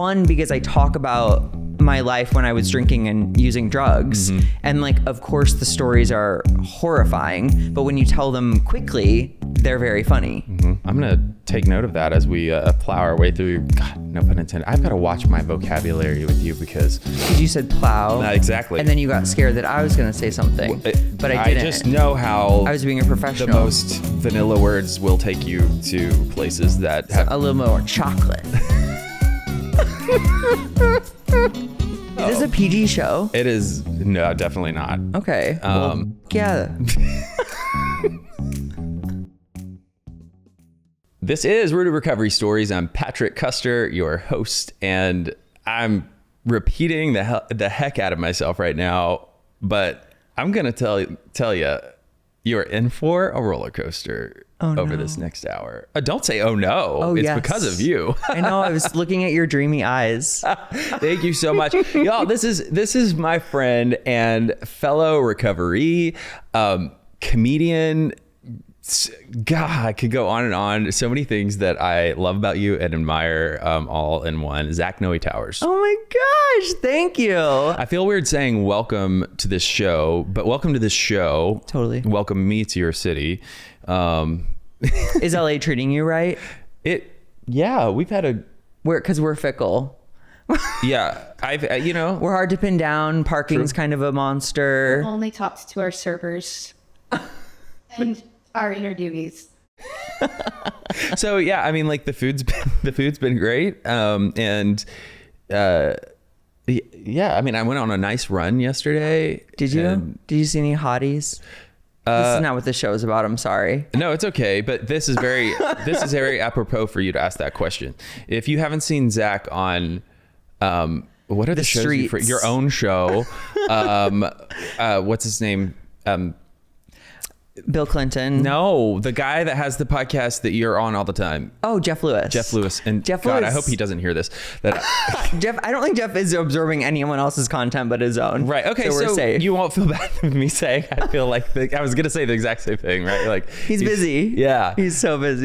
fun because I talk about my life when I was drinking and using drugs. And like, of course the stories are horrifying, but when you tell them quickly, they're very funny. I'm going to take note of that as we plow our way through. God, no pun intended. I've got to watch my vocabulary with you because you said plow. Exactly. And then you got scared that I was going to say something, but I didn't. I just know how I was being a professional. The most vanilla words will take you to places that have a little more chocolate. Is this a PG show? It is. No, definitely not. Okay. Yeah. This is Rooted Recovery Stories. I'm Patrick Custer, your host, and I'm repeating the heck out of myself right now, but I'm going to tell you, you're in for a roller coaster over this next hour. Don't say, oh no. Oh, it's yes. because of you. I know. I was looking at your dreamy eyes. Thank you so much. Y'all, this is my friend and fellow recovery comedian. God, I could go on and on. So many things that I love about you and admire all in one. Zach Noe Towers. Oh my gosh. Thank you. I feel weird saying welcome to this show, but welcome to this show. Totally. Welcome me to your city. Is LA treating you right? Yeah, we've had because we're fickle. Yeah, we're hard to pin down. Parking's kind of a monster. Only talks to our servers and our interviewees. So yeah, I mean, like the food's been great. Yeah, I mean, I went on a nice run yesterday. Did you? Did you see any hotties? This is not what the show is about. I'm sorry. No, it's okay. But this is very apropos for you to ask that question. If you haven't seen Zach on, what are the shows streets? Your own show? What's his name? Bill Clinton. No, the guy that has the podcast that you're on all the time. Oh, Jeff Lewis. And Jeff God, Lewis. I hope he doesn't hear this. Jeff, I don't think Jeff is absorbing anyone else's content but his own. Right. Okay. So we're safe. You won't feel bad with me saying I feel like I was gonna say the exact same thing, right? Like he's busy. Yeah. He's so busy.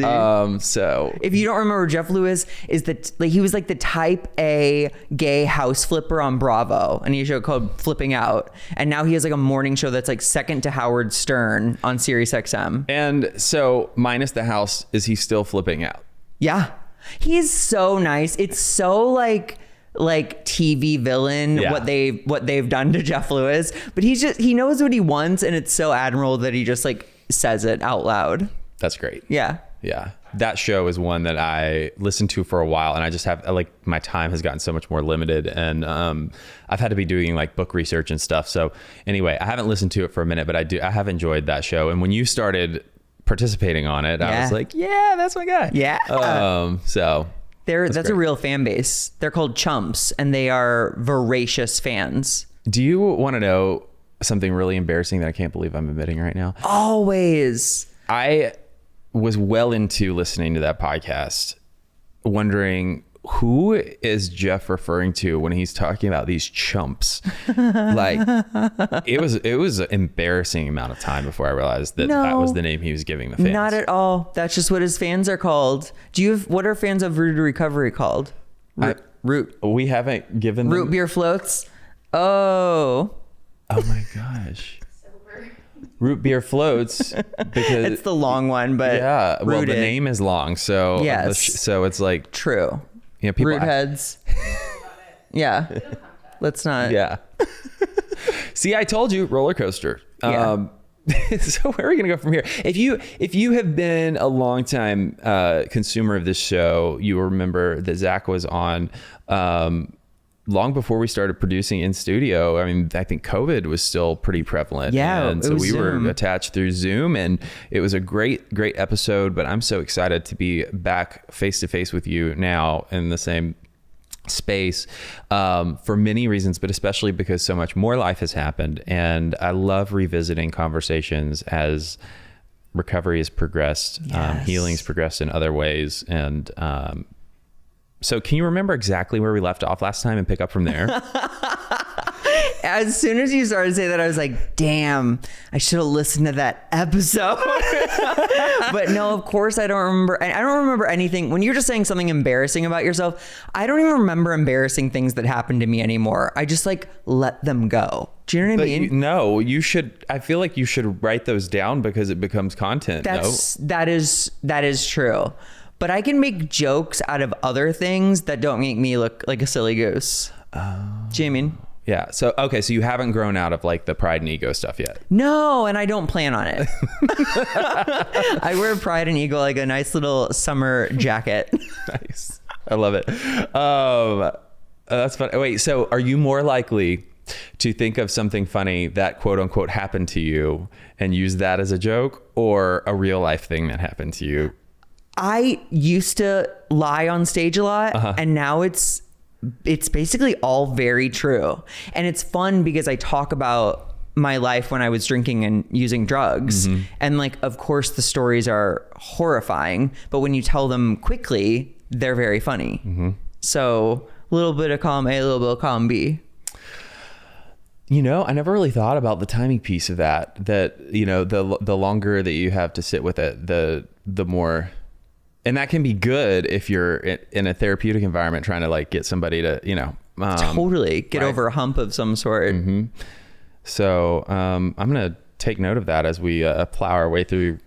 So if you don't remember, Jeff Lewis is he was like the type A gay house flipper on Bravo, and he had a show called Flipping Out, and now he has like a morning show that's like second to Howard Stern on Sirius XM. And so minus the house, is he still flipping out? Yeah. He's so nice. It's so like TV villain, yeah. what they've done to Jeff Lewis, but he knows what he wants, and it's so admirable that he just like says it out loud. That's great. Yeah. Yeah. That show is one that I listened to for a while, and I just have my time has gotten so much more limited, and I've had to be doing like book research and stuff. So anyway, I haven't listened to it for a minute, but I have enjoyed that show. And when you started participating on it, I was like, yeah, that's my guy. Yeah. So that's a real fan base. They're called Chumps, and they are voracious fans. Do you want to know something really embarrassing that I can't believe I'm admitting right now? Always. I was well into listening to that podcast, wondering who is Jeff referring to when he's talking about these chumps. Like it was an embarrassing amount of time before I realized that that was the name he was giving the fans. Not at all. That's just what his fans are called. What are fans of Rooted Recovery called? Root. We haven't given them root beer floats. Oh my gosh. Root beer floats because it's the long one, but yeah, well, rooted. the name is long, so yes. So it's like true. You know, people root heads. Yeah, let's not. Yeah. See, I told you, roller coaster. Yeah. So where are we gonna go from here? If you have been a long time consumer of this show, you will remember that Zach was on. Long before we started producing in studio. I mean, I think COVID was still pretty prevalent. Yeah. And so we Zoom. were attached through Zoom, and it was a great episode, but I'm so excited to be back face to face with you now in the same space for many reasons, but especially because so much more life has happened. And I love revisiting conversations as recovery has progressed, Yes. healing's progressed in other ways. And, so can you remember exactly where we left off last time and pick up from there? As soon as you started to say that, I was like, damn, I should have listened to that episode. But no, of course I don't remember. I don't remember anything. When you're just saying something embarrassing about yourself, I don't even remember embarrassing things that happened to me anymore. I just like let them go. Do you know what I mean? No, you should. I feel like you should write those down because it becomes content. That is true. But I can make jokes out of other things that don't make me look like a silly goose. Do you know what I mean? Yeah. So, okay. So you haven't grown out of like the pride and ego stuff yet. No, and I don't plan on it. I wear pride and ego like a nice little summer jacket. Nice. I love it. That's fun. Wait, so are you more likely to think of something funny that quote unquote happened to you and use that as a joke, or a real life thing that happened to you? I used to lie on stage a lot, and now it's basically all very true. And it's fun because I talk about my life when I was drinking and using drugs. And like, of course the stories are horrifying, but when you tell them quickly, they're very funny. So a little bit of column A, a little bit of column B. You know, I never really thought about the timing piece of that, you know, the longer that you have to sit with it, the more. And that can be good if you're in a therapeutic environment trying to like get somebody to, you know, totally get over a hump of some sort. So I'm going to take note of that as we plow our way through.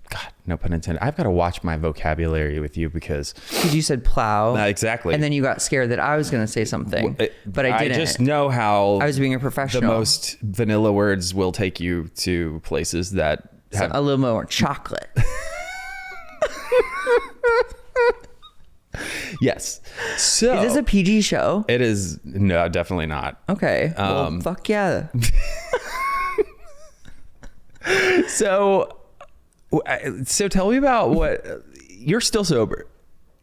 God, no pun intended. I've got to watch my vocabulary with you because you said plow. Exactly. And then you got scared that I was going to say something, but I didn't. I just know how I was being a professional. The most vanilla words will take you to places that have a little more chocolate. Yes. So is this a PG show? It is. No, definitely not. Okay. Well, fuck yeah. So tell me about what you're still sober.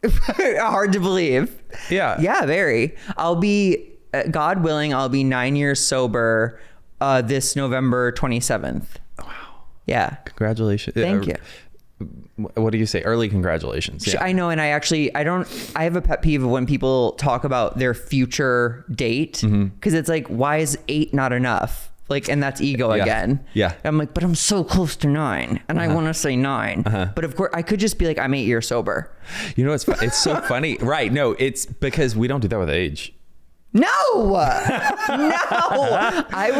Hard to believe. Yeah. Yeah, very. I'll be, God willing, I'll be 9 years sober this November 27th. Wow. Yeah. Congratulations. Thank you. What do you say? Early congratulations. Yeah. I know. And I have a pet peeve of when people talk about their future date, because it's like, why is 8 not enough? Like, and that's ego again. Yeah. I'm like, but I'm so close to 9 and I want to say 9, but of course I could just be like, I'm 8 years sober. You know, it's so funny. Right. No, it's because we don't do that with age. No, I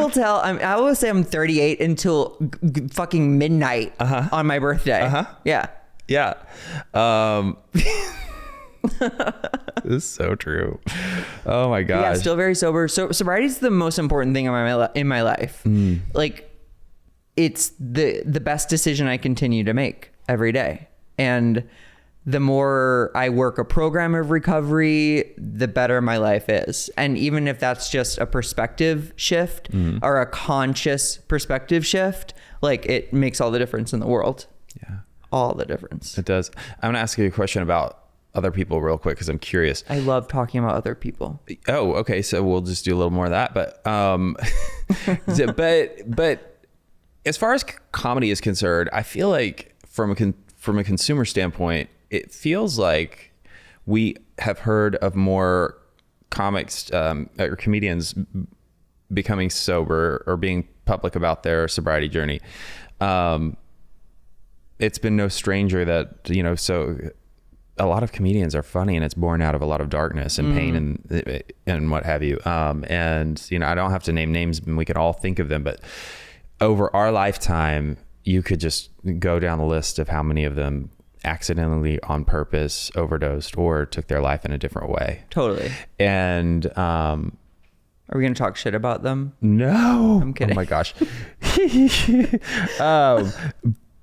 will say I'm 38 until fucking midnight on my birthday. Yeah. Yeah. This is so true. Oh my gosh. Yeah, still very sober. So sobriety is the most important thing in my life. Like, it's the best decision I continue to make every day. And the more I work a program of recovery, the better my life is. And even if that's just a perspective shift or a conscious perspective shift, like, it makes all the difference in the world. Yeah. All the difference. It does. I'm gonna ask you a question about other people real quick because I'm curious. I love talking about other people. Oh, okay. So we'll just do a little more of that. But but as far as comedy is concerned, I feel like from a consumer standpoint, it feels like we have heard of more comics or comedians becoming sober or being public about their sobriety journey. It's been no stranger that, you know, so a lot of comedians are funny and it's born out of a lot of darkness and pain and what have you. And, you know, I don't have to name names and we can all think of them, but over our lifetime, you could just go down the list of how many of them accidentally on purpose overdosed or took their life in a different way. Totally. And, are we going to talk shit about them? No, I'm kidding. Oh my gosh.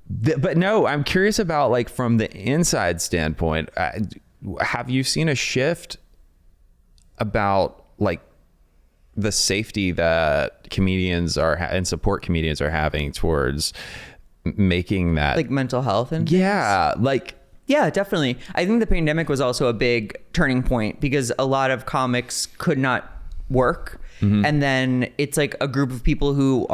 But no, I'm curious about, like, from the inside standpoint, have you seen a shift about, like, the safety that comedians are and support comedians are having towards making that, like, mental health and yeah, definitely. I think the pandemic was also a big turning point because a lot of comics could not work. And then it's like a group of people who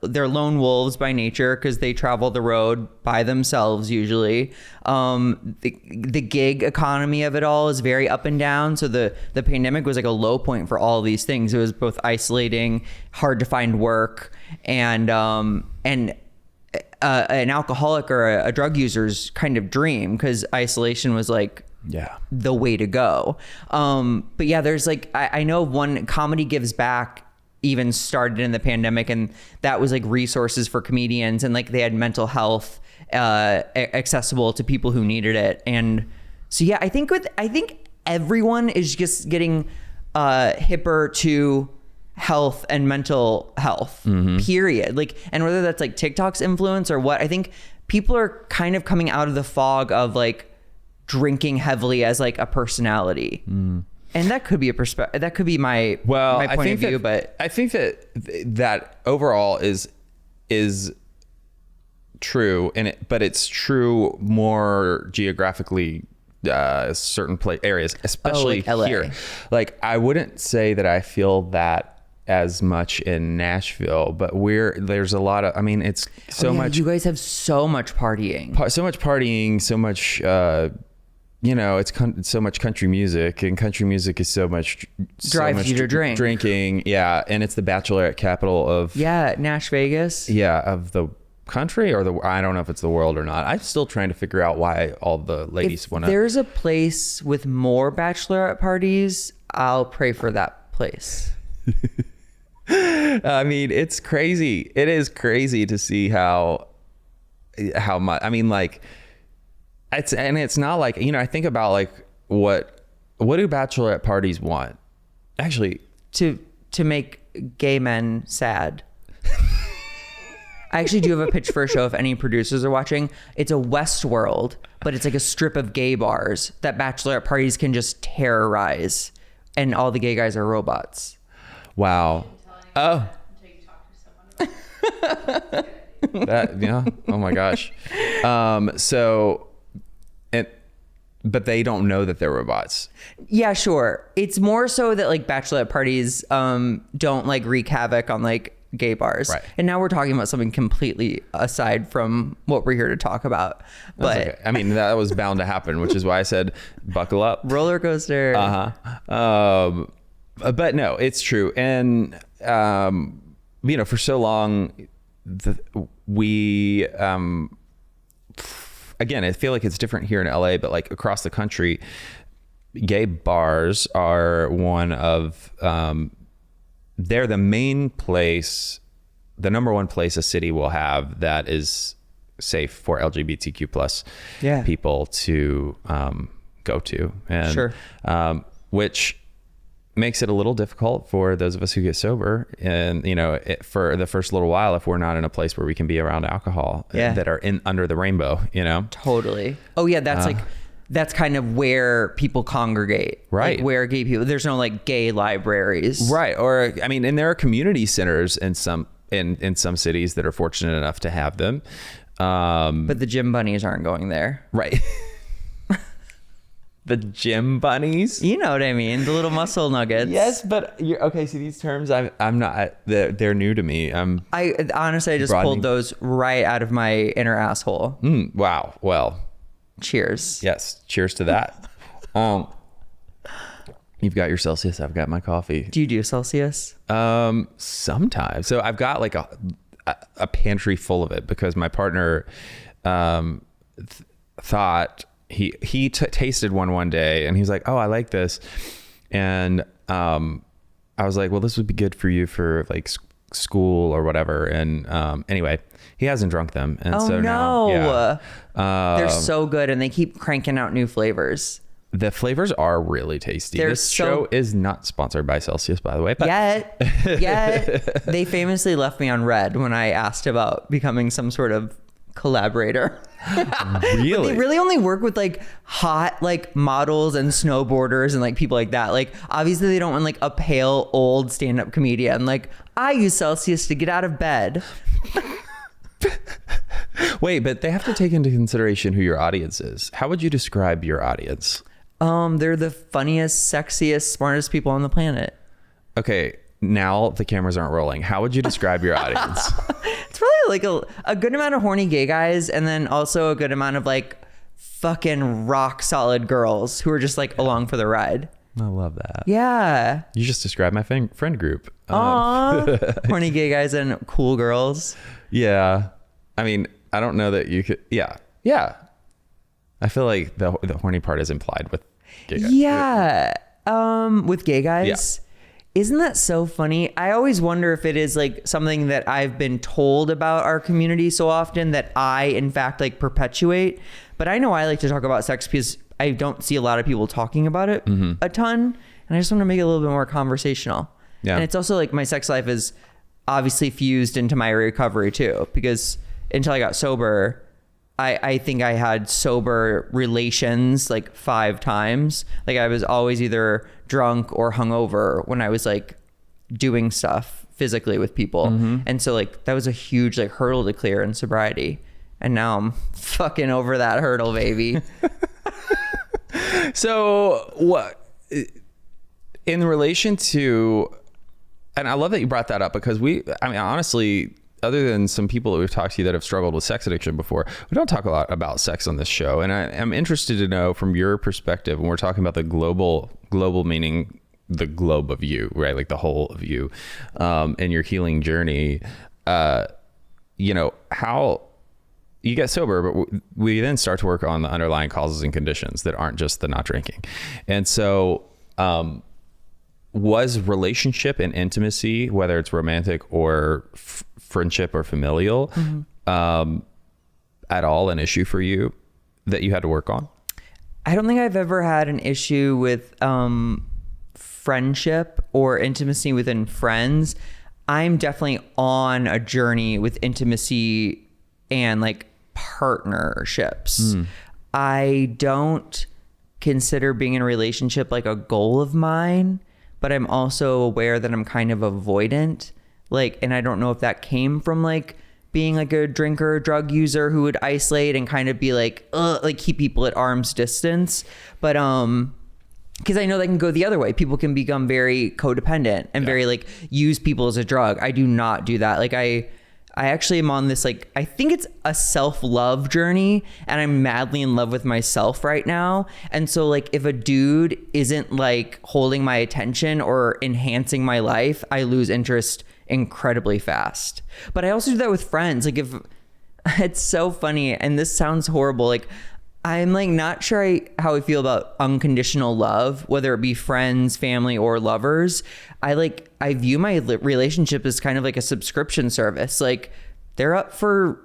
they're lone wolves by nature because they travel the road by themselves usually. The gig economy of it all is very up and down. So the pandemic was like a low point for all of these things. It was both isolating, hard to find work, and an alcoholic or a drug user's kind of dream, because isolation was like the way to go. But yeah, there's like, I know one, Comedy Gives Back even started in the pandemic, and that was like resources for comedians, and like they had mental health accessible to people who needed it. And so yeah, I think everyone is just getting hipper to health and mental health, period. Like, and whether that's like TikTok's influence or what, I think people are kind of coming out of the fog of like drinking heavily as like a personality. And that could be a perspective. That could be my point of view. But I think that overall is true, but it's true more geographically, certain areas, especially like LA. Here. Like, I wouldn't say that I feel that as much in Nashville, but there's a lot of, I mean, it's so much. You guys have so much partying. So much, it's so much country music, and country music is so much Drives you to drink. Drinking. Yeah. And it's the bachelorette capital of Nash Vegas. Yeah. Of the country, or I don't know if it's the world or not. I'm still trying to figure out why all the ladies want to. There's a place with more bachelorette parties, I'll pray for that place. I mean, it's crazy. It is crazy to see how much, I mean, like, it's not like, I think about like, what do bachelorette parties want? Actually, to make gay men sad. I actually do have a pitch for a show if any producers are watching. It's a Westworld, but it's like a strip of gay bars that bachelorette parties can just terrorize, and all the gay guys are robots. Wow. Oh. Oh my gosh. But they don't know that they're robots. Yeah, sure. It's more so that like bachelorette parties don't like wreak havoc on like gay bars. Right. And now we're talking about something completely aside from what we're here to talk about. But okay. I mean, that was bound to happen, which is why I said buckle up. Roller coaster. But no, it's true. And for so long, we again, I feel like it's different here in LA, but like across the country, gay bars are one of, they're the main place, the number one place a city will have that is safe for LGBTQ plus people to go to. And, sure. Which makes it a little difficult for those of us who get sober, and for the first little while, if we're not in a place where we can be around alcohol that are under the rainbow, Totally. Oh yeah, that's kind of where people congregate, right? Like where gay people, there's no like gay libraries, right? Or I mean, and there are community centers in some cities that are fortunate enough to have them, but the gym bunnies aren't going there, right? The gym bunnies, you know what I mean? The little muscle nuggets. Yes, but okay. See, these terms, I'm not. They're new to me. I honestly just pulled those right out of my inner asshole. Wow. Well, cheers. Yes, cheers to that. You've got your Celsius. I've got my coffee. Do you do Celsius? Sometimes. So I've got like a pantry full of it because my partner thought. He tasted one day and he's like, oh, I like this. And I was like, well, this would be good for you for like school or whatever. And anyway, he hasn't drunk them. And now, they're so good and they keep cranking out new flavors. The flavors are really tasty. This show is not sponsored by Celsius, by the way. But Yet. They famously left me on red when I asked about becoming some sort of collaborator. Really? They really only work with like hot like models and snowboarders and like people like that. Like obviously they don't want like a pale old stand-up comedian. Like I use Celsius to get out of bed. Wait, but they have to take into consideration who your audience is. How would you describe your audience? They're the funniest, sexiest, smartest people on the planet. okay, now the cameras aren't rolling. How would you describe your audience? It's probably like a good amount of horny gay guys, and then also a good amount of like fucking rock solid girls who are just like along for the ride. I love that. Yeah. You just described my friend group. Aww. Horny gay guys and cool girls. Yeah. I mean, I don't know that you could. Yeah. Yeah. I feel like the horny part is implied with gay guys. Yeah. With gay guys. Yeah. Isn't that so funny? I always wonder if it is like something that I've been told about our community so often that I, in fact, like perpetuate. But I know I like to talk about sex because I don't see a lot of people talking about it a ton. And I just want to make it a little bit more conversational. Yeah. And it's also like my sex life is obviously fused into my recovery too, because until I got sober, I think I had sober relations like 5 times. Like I was always either drunk or hungover when I was like doing stuff physically with people. And so like that was a huge like hurdle to clear in sobriety. And now I'm fucking over that hurdle, baby. So what in relation to, and I love that you brought that up because honestly, other than some people that we've talked to that have struggled with sex addiction before, we don't talk a lot about sex on this show. And I'm interested to know from your perspective, when we're talking about the global meaning the globe of you, right? Like the whole of you, and your healing journey, how you get sober, but we then start to work on the underlying causes and conditions that aren't just the not drinking. And so, was relationship and intimacy, whether it's romantic or friendship or familial, at all an issue for you that you had to work on? I don't think I've ever had an issue with friendship or intimacy within friends. I'm definitely on a journey with intimacy and like partnerships. I don't consider being in a relationship like a goal of mine, but I'm also aware that I'm kind of avoidant. Like, and I don't know if that came from like being like a drinker, drug user who would isolate and kind of be like keep people at arm's distance. But, because I know that can go the other way. People can become very codependent and very like use people as a drug. I do not do that. Like I actually am on this, like, I think it's a self-love journey, and I'm madly in love with myself right now. And so like, if a dude isn't like holding my attention or enhancing my life, I lose interest incredibly fast. But I also do that with friends. Like if it's so funny, and this sounds horrible, like I'm like not sure how I feel about unconditional love, whether it be friends, family, or lovers. I view my relationship as kind of like a subscription service. Like they're up for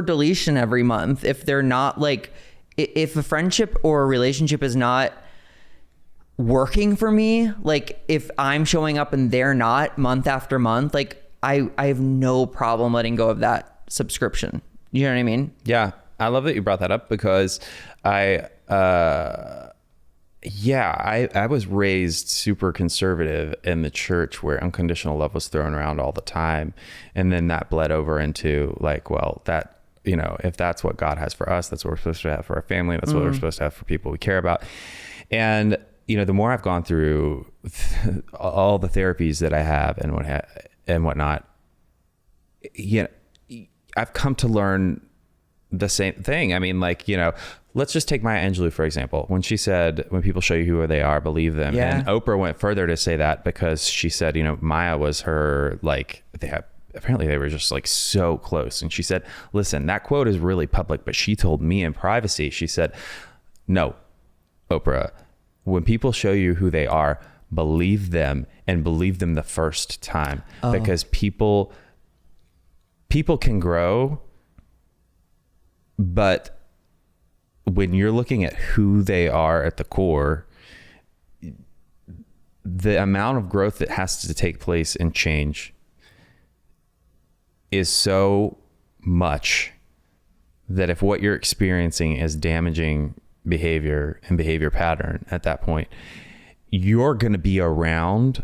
deletion every month if they're not like, if a friendship or a relationship is not working for me, like if I'm showing up and they're not month after month, like I have no problem letting go of that subscription. You know what I mean? Yeah. I love that you brought that up because I was raised super conservative in the church where unconditional love was thrown around all the time. And then that bled over into like, well, that, if that's what God has for us, that's what we're supposed to have for our family. That's what we're supposed to have for people we care about. And, the more I've gone through all the therapies that I have and whatnot, I've come to learn the same thing. I mean, like, let's just take Maya Angelou, for example. When she said, when people show you who they are, believe them. Yeah. And Oprah went further to say that because she said, Maya was her, like, apparently they were just like so close. And she said, listen, that quote is really public, but she told me in privacy, she said, no, Oprah, when people show you who they are, believe them, and believe them the first time. Because people can grow, but when you're looking at who they are at the core, the amount of growth that has to take place and change is so much that if what you're experiencing is damaging behavior and behavior pattern at that point, you're going to be around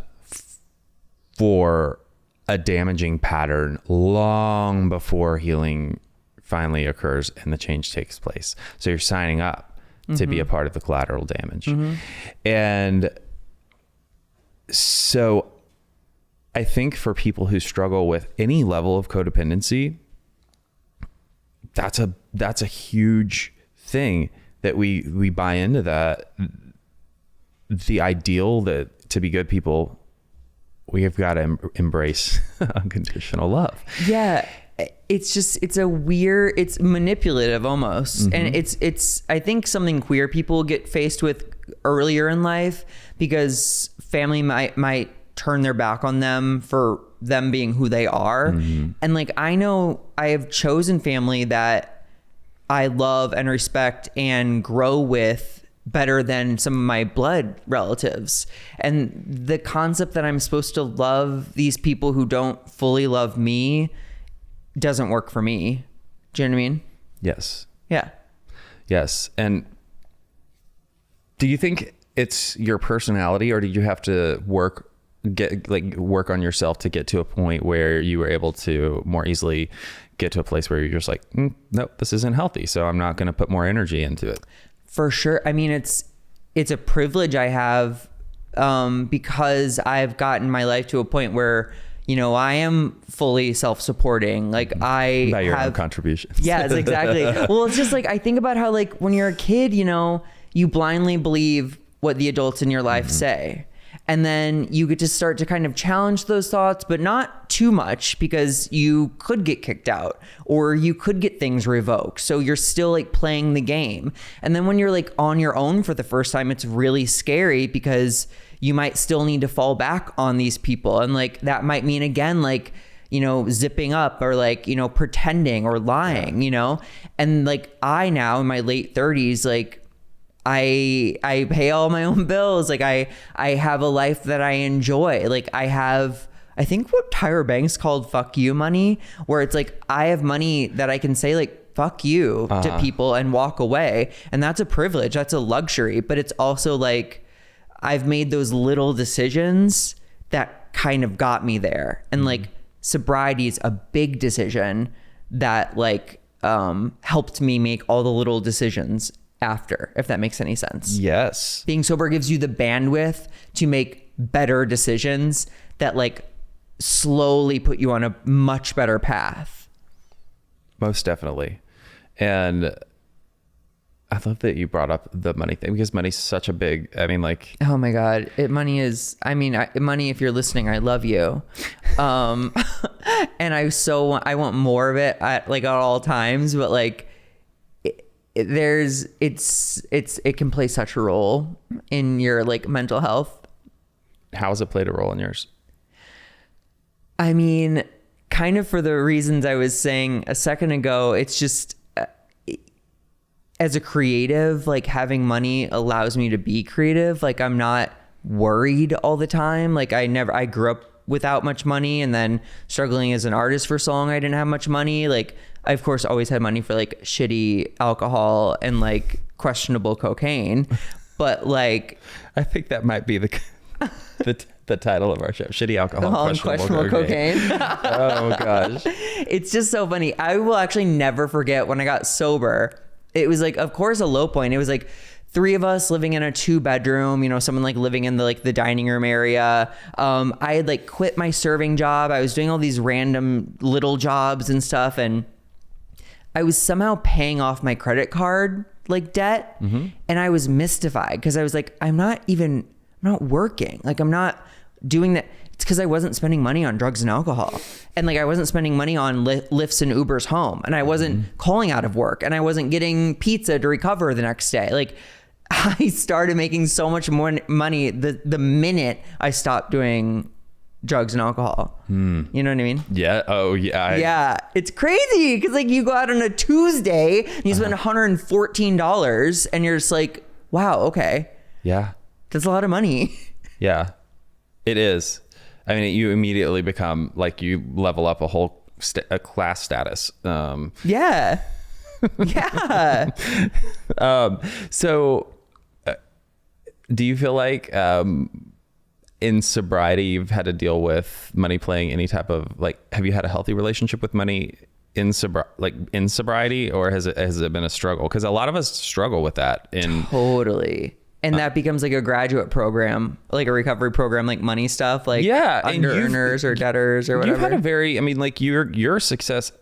for a damaging pattern long before healing finally occurs and the change takes place. So you're signing up to be a part of the collateral damage. And so I think for people who struggle with any level of codependency, that's a huge thing that we buy into, that the ideal that to be good people, we have got to embrace unconditional love. Yeah. It's manipulative almost. And it's, I think something queer people get faced with earlier in life, because family might turn their back on them for them being who they are. And like, I know I have chosen family that I love and respect and grow with better than some of my blood relatives. And the concept that I'm supposed to love these people who don't fully love me doesn't work for me. Do you know what I mean? Yes. Yeah. Yes. And do you think it's your personality, or did you have to work on yourself to get to a point where you were able to more easily get to a place where you're just like, nope, this isn't healthy, so I'm not going to put more energy into it? For sure. I mean, it's a privilege I have, because I've gotten my life to a point where, you know, I am fully self-supporting. Like I by your own contributions. Yes, exactly. Well, it's just like, I think about how, like, when you're a kid, you know, you blindly believe what the adults in your life say. And then you get to start to kind of challenge those thoughts, but not too much, because you could get kicked out or you could get things revoked. So you're still like playing the game. And then when you're like on your own for the first time, it's really scary, because you might still need to fall back on these people. And like, that might mean, again, like, you know, zipping up or like, you know, pretending or lying, you know? And like, I now in my late 30s, like, I pay all my own bills. Like I have a life that I enjoy. Like I think what Tyra Banks called fuck you money, where it's like, I have money that I can say like, fuck you to people and walk away. And that's a privilege. That's a luxury. But it's also like, I've made those little decisions that kind of got me there. And like, sobriety is a big decision that like, helped me make all the little decisions after, if that makes any sense. Yes. Being sober gives you the bandwidth to make better decisions that like slowly put you on a much better path. Most definitely. And I love that you brought up the money thing, because money's such a big, I mean, like, oh my God, money, if you're listening, I love you. And I want more of it at all times, but like, it can play such a role in your like mental health. How has it played a role in yours? I mean, kind of for the reasons I was saying a second ago. It's just, as a creative, like having money allows me to be creative. Like I'm not worried all the time. Like I grew up without much money, and then struggling as an artist for so long, I didn't have much money. Like I of course always had money for like shitty alcohol and like questionable cocaine, but like I think that might be the title of our show: shitty alcohol and questionable cocaine. Oh gosh. It's just so funny. I will actually never forget when I got sober. It was like, of course, a low point. It was like 3 of us living in a 2-bedroom, you know, someone like living in the dining room area. I had like quit my serving job. I was doing all these random little jobs and stuff. And I was somehow paying off my credit card like debt. And I was mystified, because I was like, I'm not working. Like I'm not doing that. It's because I wasn't spending money on drugs and alcohol. And like, I wasn't spending money on Lyfts and Ubers home. And I wasn't calling out of work. And I wasn't getting pizza to recover the next day. Like I started making so much more money the minute I stopped doing drugs and alcohol. You know what I mean? Yeah. Oh yeah. Yeah. It's crazy. Cause like you go out on a Tuesday and you spend $114 and you're just like, wow, okay. Yeah. That's a lot of money. Yeah, it is. I mean, you immediately become like, you level up a class status. Yeah. Yeah. So do you feel like, in sobriety, you've had to deal with money playing any type of, like, have you had a healthy relationship with money in sobriety, or has it been a struggle? Because a lot of us struggle with that. Totally. And that becomes like a graduate program, like a recovery program, like money stuff, like under earners or debtors or whatever. You've had a very, I mean, like your success,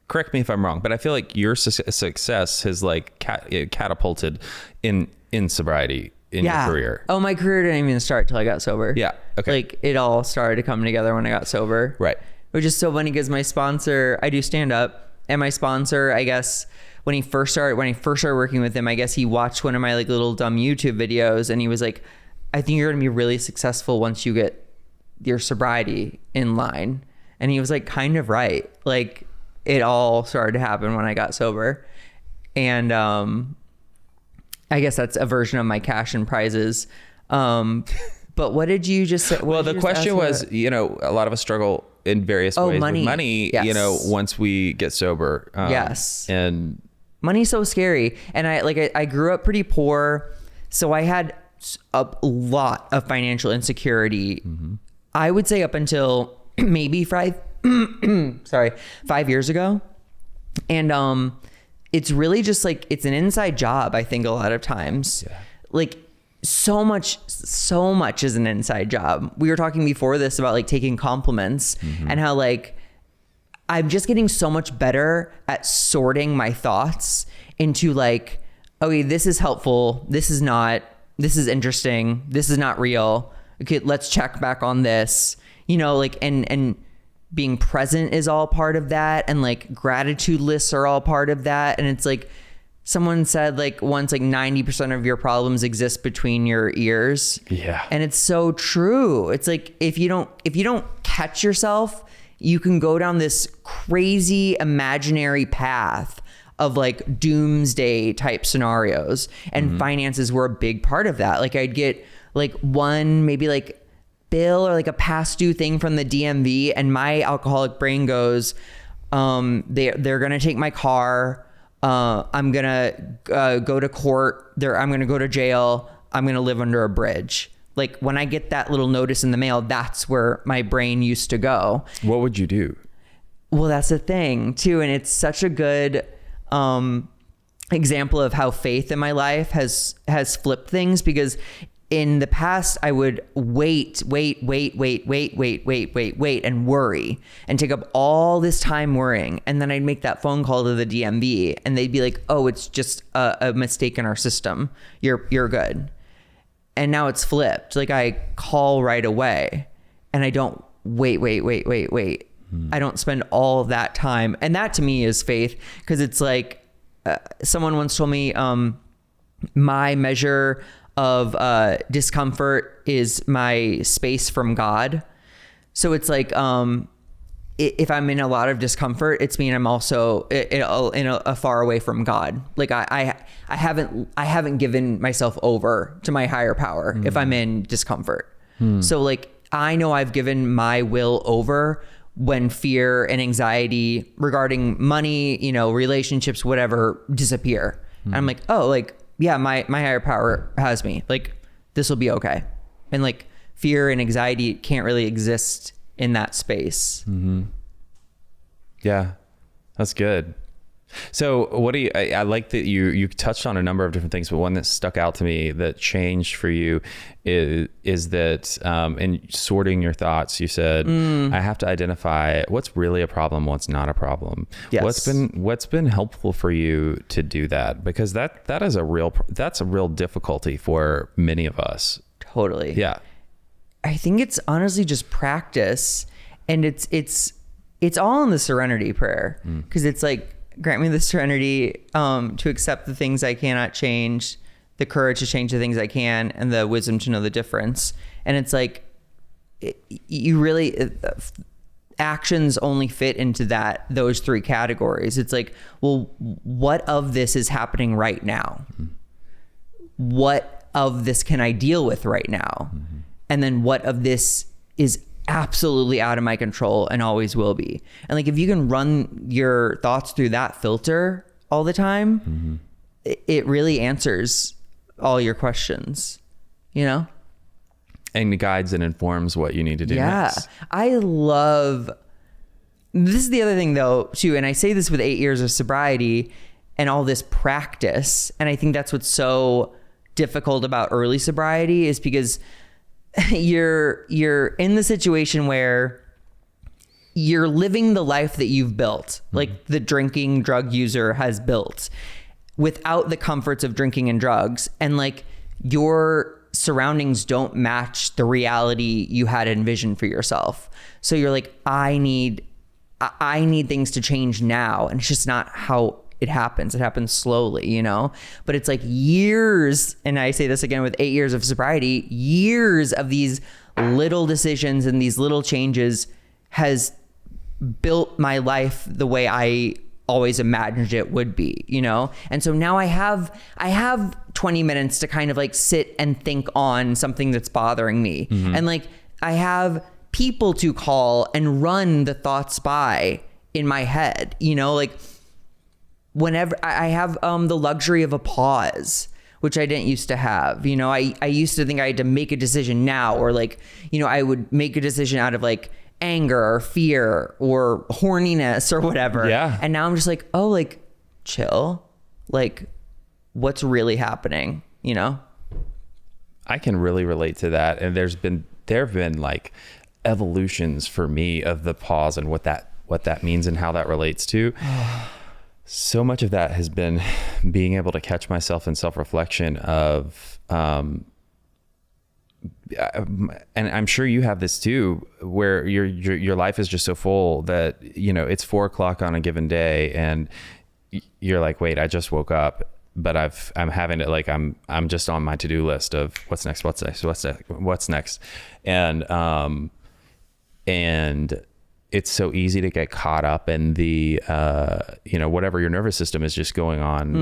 correct me if I'm wrong, but I feel like your success has like catapulted in sobriety in your career. Oh, my career didn't even start till I got sober. Yeah. Okay. Like it all started to come together when I got sober. Right. Which is so funny because my sponsor, I do stand up, and my sponsor, I guess, when I first started working with him, I guess he watched one of my like little dumb YouTube videos, and he was like, I think you're going to be really successful once you get your sobriety in line. And he was like kind of right. Like it all started to happen when I got sober. And I guess that's a version of my cash and prizes. But what did you just say? Well, the question was, you know, a lot of us struggle in various ways money. with money, Yes. you know, once we get sober. Yes. And money's so scary. And I grew up pretty poor. So I had a lot of financial insecurity. Mm-hmm. I would say up until maybe 5 years ago. And it's really just like, it's an inside job, I think, a lot of times. Yeah. Like so much is an inside job. We were talking before this about like taking compliments and how like I'm just getting so much better at sorting my thoughts into like, okay, this is helpful, this is not, this is interesting, this is not real. Okay, let's check back on this. You know, like and being present is all part of that, and like gratitude lists are all part of that. And it's like someone said like once, like 90% of your problems exist between your ears. Yeah. And it's so true. It's like if you don't catch yourself, you can go down this crazy imaginary path of like doomsday type scenarios, and finances were a big part of that. Like I'd get like one maybe like bill or like a past due thing from the DMV, and my alcoholic brain goes, they're gonna take my car, I'm gonna go to court, I'm gonna go to jail, I'm gonna live under a bridge. Like when I get that little notice in the mail, that's where my brain used to go. What would you do? Well, that's the thing too. And it's such a good example of how faith in my life has flipped things, because in the past I would wait and worry and take up all this time worrying. And then I'd make that phone call to the DMV and they'd be like, oh, it's just a mistake in our system. You're good. And now it's flipped. Like I call right away and I don't wait. I don't spend all of that time. And that to me is faith, because it's like someone once told me my measure of discomfort is my space from God. So it's like if I'm in a lot of discomfort, it's mean I'm also in a far away from God. Like I haven't given myself over to my higher power if I'm in discomfort. So like I know I've given my will over when fear and anxiety regarding money, you know, relationships, whatever, disappear. And I'm like, oh, like, yeah, my higher power has me. Like, this will be okay. And like fear and anxiety can't really exist in that space. Yeah, that's good. So what do you, I like that you touched on a number of different things, but one that stuck out to me that changed for you is that in sorting your thoughts, you said, I have to identify what's really a problem, what's not a problem. Yes. What's been helpful for you to do that? Because that's a real difficulty for many of us. Totally. Yeah. I think it's honestly just practice, and it's all in the serenity prayer, because it's like, grant me the serenity to accept the things I cannot change, the courage to change the things I can, and the wisdom to know the difference. And it's like, you really, actions only fit into those three categories. It's like, well, what of this is happening right now? What of this can I deal with right now? And then what of this is absolutely out of my control and always will be. And like if you can run your thoughts through that filter all the time, it really answers all your questions, you know? And guides and informs what you need to do next. This is the other thing though too, and I say this with 8 years of sobriety and all this practice, and I think that's what's so difficult about early sobriety is because you're in the situation where you're living the life that you've built, like the drinking drug user has built, without the comforts of drinking and drugs. And like your surroundings don't match the reality you had envisioned for yourself. So you're like, I need things to change now. And it's just not how it happens. It happens slowly, you know, but it's like years. And I say this again with 8 years of sobriety, years of these little decisions and these little changes has built my life the way I always imagined it would be, you know? And so now I have 20 minutes to kind of like sit and think on something that's bothering me. And like, I have people to call and run the thoughts by in my head, you know, like whenever I have the luxury of a pause, which I didn't used to have, you know, I used to think I had to make a decision now, or like, you know, I would make a decision out of like anger or fear or horniness or whatever. Yeah. And now I'm just like, oh, like chill, like what's really happening, you know? I can really relate to that. And there have been like evolutions for me of the pause and what that means and how that relates to. So much of that has been being able to catch myself in self-reflection of, and I'm sure you have this too, where your life is just so full that, you know, it's 4:00 on a given day and you're like, wait, I just woke up, but I'm having it like I'm just on my to-do list of what's next. And it's so easy to get caught up in the, you know, whatever your nervous system is just going on,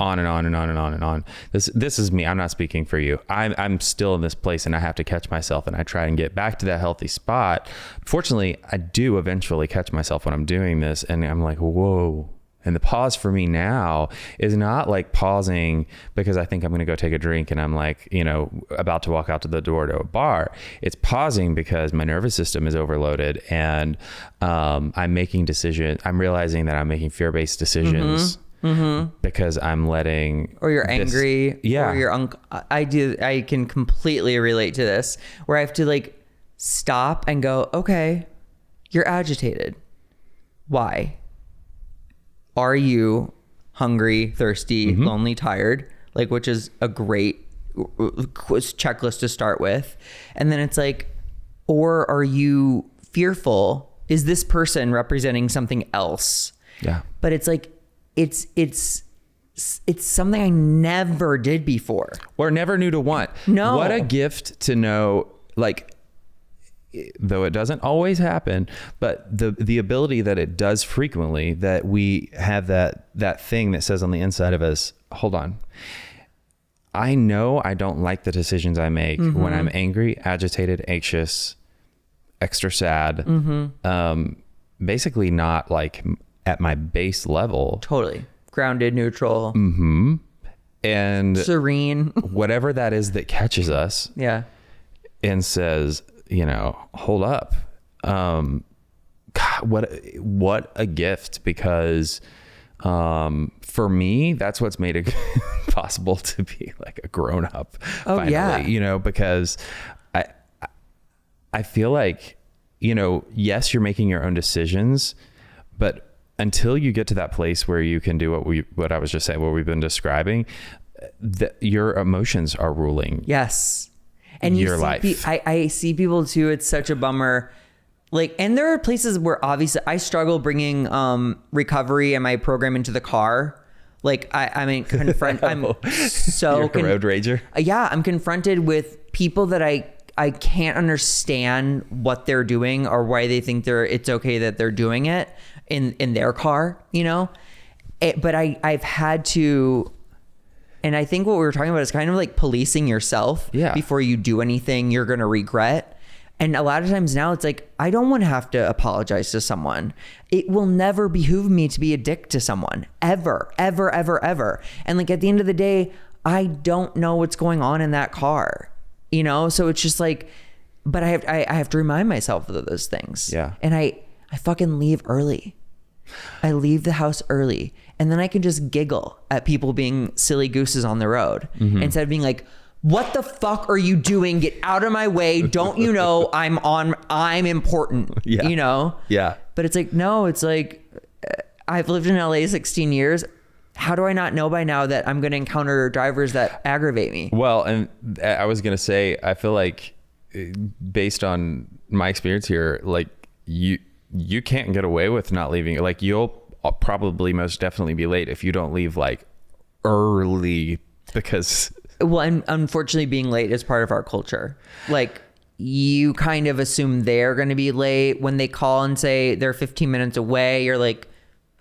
on and on and on and on and on. This is me. I'm not speaking for you. I'm still in this place and I have to catch myself and I try and get back to that healthy spot. Fortunately, I do eventually catch myself when I'm doing this and I'm like, whoa. And the pause for me now is not like pausing because I think I'm going to go take a drink and I'm like, you know, about to walk out to the door to a bar. It's pausing because my nervous system is overloaded and I'm making decisions. I'm realizing that I'm making fear-based decisions because I'm letting... Or you're angry. Yeah. Or you're... I can completely relate to this where I have to like stop and go, okay, you're agitated. Why? Are you hungry, thirsty, lonely, tired? Like, which is a great checklist to start with. And then it's like, or are you fearful? Is this person representing something else? Yeah. But it's like, it's something I never did before. Or never knew to want. No. What a gift to know, like, though it doesn't always happen, but the ability that it does frequently, that we have that thing that says on the inside of us, hold on, I know I don't like the decisions I make when I'm angry, agitated, anxious, extra sad, basically not like at my base level. Totally. Grounded, neutral. And serene. Whatever that is that catches us. Yeah. And says, you know, hold up. God, what a gift, because for me, that's what's made it possible to be like a grown up finally, you know, because I feel like, you know, yes, you're making your own decisions, but until you get to that place where you can do what I was just saying, what we've been describing, that your emotions are ruling. Yes. And your life. I see people too. It's such a bummer. Like, and there are places where obviously I struggle bringing recovery and my program into the car. Like I'm so you're a road rager. Yeah, I'm confronted with people that I can't understand what they're doing or why they think it's okay that they're doing it in their car, you know. But I've had to. And I think what we were talking about is kind of like policing yourself before you do anything you're going to regret. And a lot of times now it's like, I don't want to have to apologize to someone. It will never behoove me to be a dick to someone ever, ever, ever, ever. And like at the end of the day, I don't know what's going on in that car, you know? So it's just like, but I have to remind myself of those things. Yeah. And I fucking leave early. I leave the house early. And then I can just giggle at people being silly gooses on the road instead of being like, what the fuck are you doing? Get out of my way. Don't you know I'm important, you know? Yeah. But it's like, no, it's like, I've lived in LA 16 years. How do I not know by now that I'm going to encounter drivers that aggravate me? Well, and I was going to say, I feel like based on my experience here, like you can't get away with not leaving. Like you'll probably most definitely be late if you don't leave like early because... Well, and unfortunately being late is part of our culture. Like you kind of assume they're going to be late when they call and say they're 15 minutes away. You're like,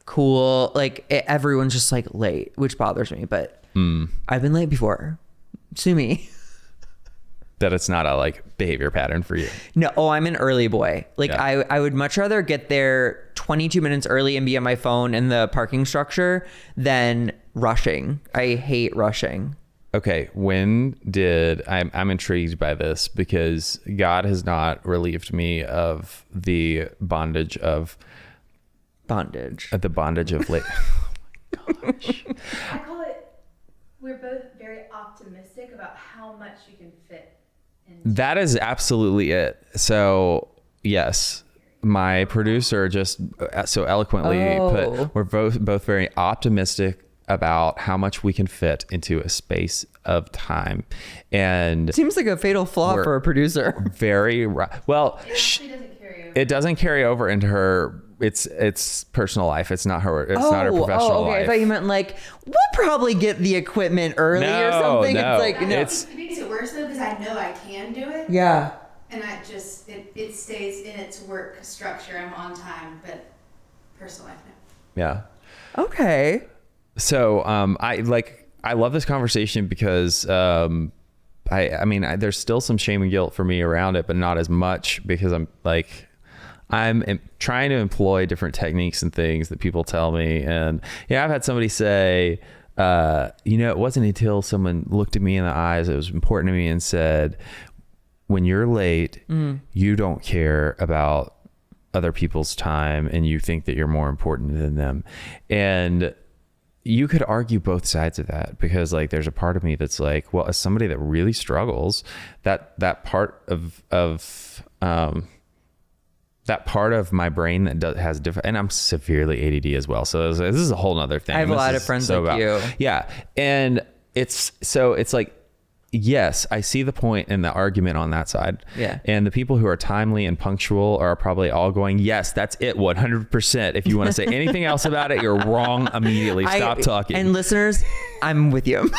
cool. Like everyone's just like late, which bothers me, but I've been late before. Sue me. That it's not a like behavior pattern for you. No. Oh, I'm an early boy. Like I would much rather get there 22 minutes early and be on my phone in the parking structure than rushing. I hate rushing. Okay. I'm intrigued by this because God has not relieved me of the bondage of late. Oh my gosh. I call it, we're both very optimistic about how much you can fit into. That is absolutely it. So yes, my producer just so eloquently put, we're both very optimistic about how much we can fit into a space of time. And seems like a fatal flaw for a producer. Very well. It actually doesn't carry over. It doesn't carry over into her. It's personal life. It's not her. It's not her professional life. I thought you meant like we'll probably get the equipment early or something. No. It's like no. It makes it worse though because I know I can do it. Yeah. And I just it stays in its work structure. I'm on time, but personal life no. Yeah. Okay. So I love this conversation because I mean there's still some shame and guilt for me around it, but not as much because I'm trying to employ different techniques and things that people tell me. And I've had somebody say, it wasn't until someone looked at me in the eyes, it was important to me and said, when you're late, you don't care about other people's time and you think that you're more important than them. And you could argue both sides of that because like there's a part of me that's like, well, as somebody that really struggles, that part of my brain that has different, and I'm severely ADD as well. So this is a whole nother thing. I have a lot of friends like you. Yeah. And it's like, yes, I see the point in the argument on that side. Yeah. And the people who are timely and punctual are probably all going, yes, that's it 100%. If you want to say anything else about it, you're wrong immediately. Stop talking. And listeners, I'm with you.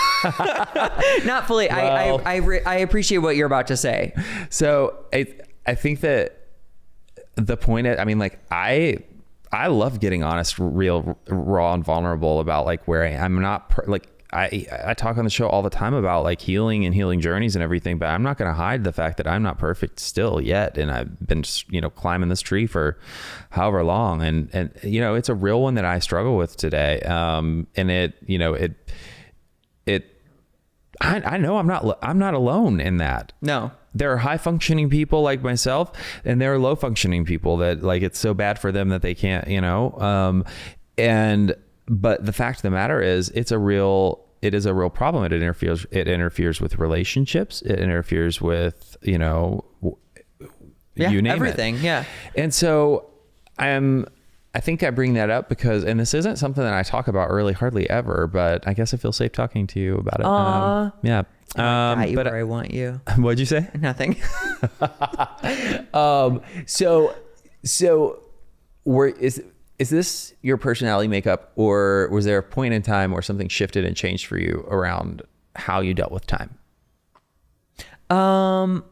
Not fully. Well, I appreciate what you're about to say. So I think that the point is, I mean, like I love getting honest, real, raw and vulnerable about like where I'm not I talk on the show all the time about like healing and healing journeys and everything, but I'm not going to hide the fact that I'm not perfect still yet. And I've been, climbing this tree for however long. And, it's a real one that I struggle with today. And I know I'm not alone in that. No. There are high functioning people like myself and there are low functioning people that like, it's so bad for them that they can't, but the fact of the matter is it is a real problem. It interferes with relationships. It interferes with, you name everything. It. Yeah. And so I think I bring that up because, and this isn't something that I talk about really hardly ever, but I guess I feel safe talking to you about it. Yeah. Got you where I want you. What'd you say? Nothing. So is this your personality makeup, or was there a point in time where something shifted and changed for you around how you dealt with time? No,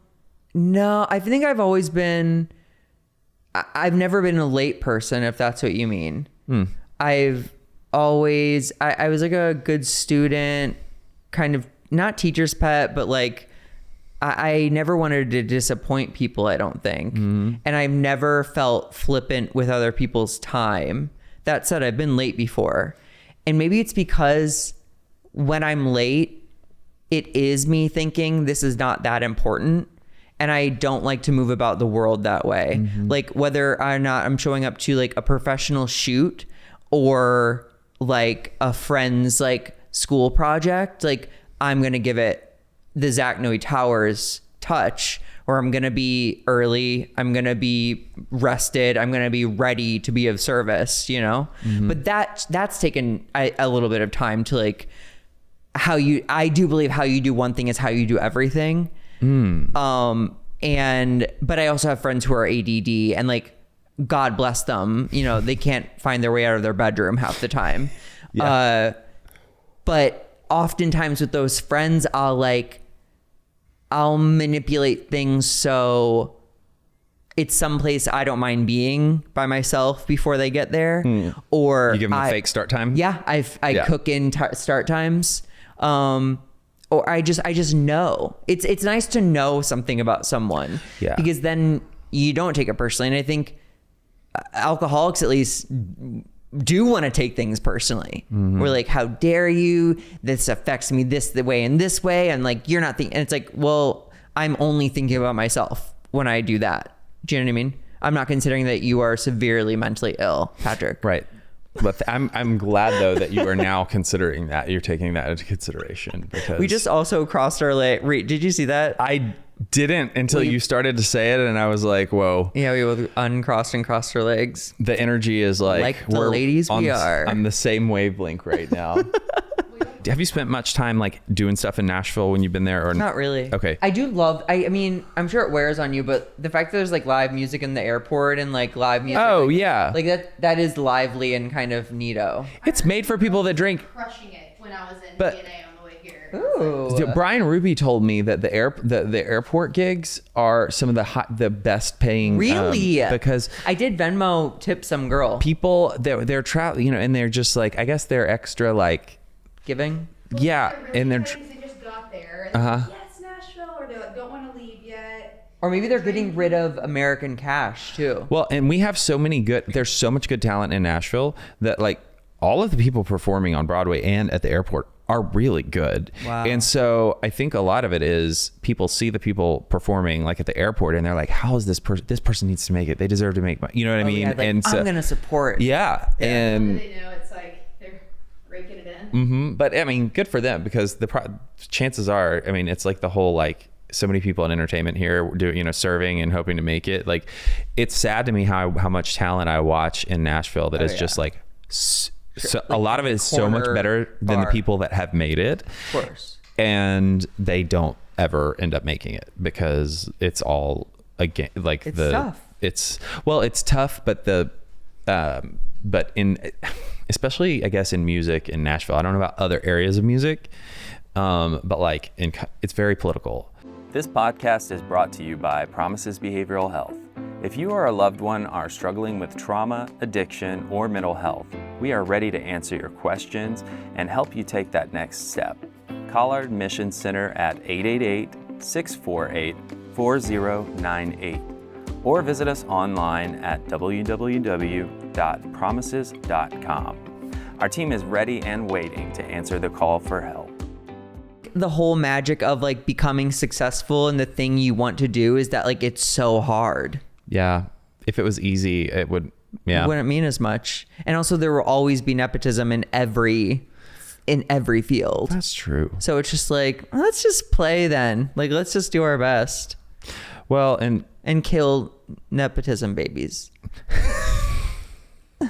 I think I've always been, I've never been a late person, if that's what you mean. I've always, I was like a good student, kind of not teacher's pet, but like, I never wanted to disappoint people, I don't think. And I've never felt flippant with other people's time. That said, I've been late before. And maybe it's because when I'm late, it is me thinking this is not that important. And I don't like to move about the world that way. Like whether or not I'm showing up to like a professional shoot or like a friend's like school project, like I'm going to give it the Zach Noe Towers touch, or I'm going to be early, I'm going to be rested, I'm going to be ready to be of service, you know? But that's taken a little bit of time to like I do believe how you do one thing is how you do everything. But I also have friends who are ADD, and like, God bless them, you know, they can't find their way out of their bedroom half the time. But oftentimes with those friends, I'll manipulate things so it's someplace I don't mind being by myself before they get there. Or you give them a fake start time. Yeah, I cook in start times. Or I just know it's nice to know something about someone, because then you don't take it personally. And I think alcoholics at least do want to take things personally. We're like, how dare you? This affects me this way and this way. And like, you're not thinking, and it's like, well, I'm only thinking about myself when I do that. Do you know what I mean? I'm not considering that you are severely mentally ill, Patrick. Right. But I'm glad though that you are now considering that, you're taking that into consideration, because we just also crossed our leg. Did you see that? I didn't until you started to say it, and I was like, whoa. Yeah, we both uncrossed and crossed our legs. The energy is like the ladies we are. on the same wavelength right now. Have you spent much time like doing stuff in Nashville when you've been there, or not really? Okay. I do love, I mean, I'm sure it wears on you, but the fact that there's like live music in the airport and like live music. Oh, like, yeah. Like that is lively and kind of neato. It's made for people that drink. Crushing it when I was in But- DNA on the way here. Ooh. Brian Ruby told me that the airport gigs are some of the best paying. Really? Because I did Venmo tip some girl. people they're traveling, you know, and they're just like, I guess they're extra like, Giving. They're really and they're excited 'cause they just got there. And they're like, yeah, it's Nashville, or they don't want to leave yet. Or maybe they're getting rid of American cash too. well, and we have there's so much good talent in Nashville that like all of the people performing on Broadway and at the airport are really good. Wow. And so I think a lot of it is people see the people performing like at the airport, and they're like, how is this person needs to make it, they deserve to make money, you know what I mean? Yeah, like, and so I'm gonna support. yeah. And They know it's like they're raking it in. but I mean, good for them, because the chances are, I mean, it's like the whole like, so many people in entertainment here doing, you know, serving and hoping to make it. Like, it's sad to me how much talent I watch in Nashville that is just like, so a lot of it is so much better than the people that have made it. Of course. And they don't ever end up making it, because it's all again like It's tough. It's tough, but especially I guess in music in Nashville. I don't know about other areas of music, but like it's very political. This podcast is brought to you by Promises Behavioral Health. If you or a loved one are struggling with trauma, addiction, or mental health, we are ready to answer your questions and help you take that next step. Call our admissions center at 888-648-4098 or visit us online at www.promises.com. Our team is ready and waiting to answer the call for help. The whole magic of like becoming successful and the thing you want to do is that like it's so hard. Yeah. If it was easy, it would. Yeah. It wouldn't mean as much. And also there will always be nepotism in every field. That's true. So it's just like, let's just play then. Like, let's just do our best. Well, and kill nepotism babies. you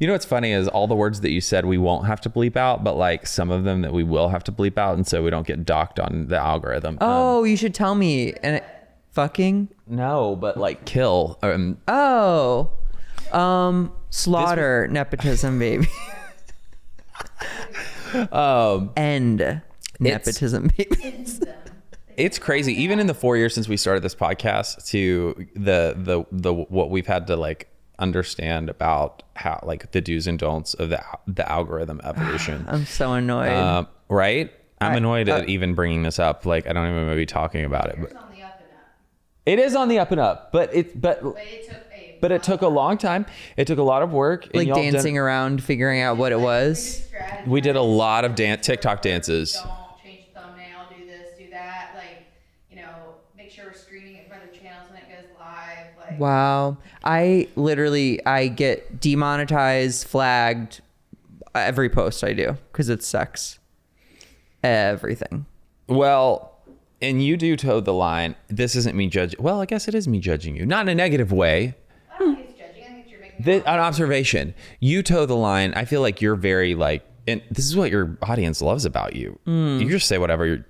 know what's funny is all the words that you said we won't have to bleep out, but like some of them that we will have to bleep out, and so we don't get docked on the algorithm. Oh, you should tell me. And fucking No, but like kill. Slaughter nepotism baby. End nepotism babies. It's crazy. Even in the 4 years since we started this podcast to the what we've had to like understand about how like the do's and don'ts of the algorithm evolution. I'm so annoyed. Right? I'm annoyed at even bringing this up. Like I don't even want to be talking about it. But It's on the up and up. it is on the up and up. But it took a long time. It took a lot of work. And Like y'all dancing around, figuring out what it was. We did a lot of TikTok dances. Don't change the thumbnail, do this, do that. Like, you know, make sure we're screening it take from other channels when it goes live. Like, Wow. I get demonetized, flagged every post I do because it's sex. Everything. Well, and you do toe the line. This isn't me judging. Well, I guess it is me judging you. Not in a negative way. I don't think it's judging. I think you're making An observation. You toe the line. I feel like you're very like, and this is what your audience loves about you. You just say whatever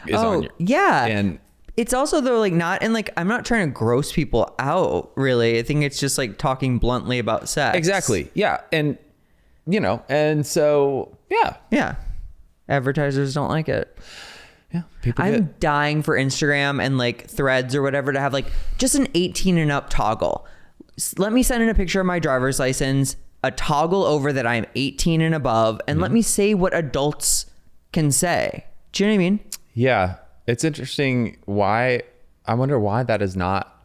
is on your. Yeah. And it's also though like not, and like I'm not trying to gross people out really. I think it's just like talking bluntly about sex. exactly. Yeah. And you know, and so yeah. Yeah. Advertisers don't like it. Yeah. People I'm get, dying for Instagram and like Threads or whatever to have like just an 18 and up toggle. Let me send in a picture of my driver's license, a toggle over that I'm 18 and above, and let me say what adults can say. Do you know what I mean? yeah. It's interesting I wonder why that is not.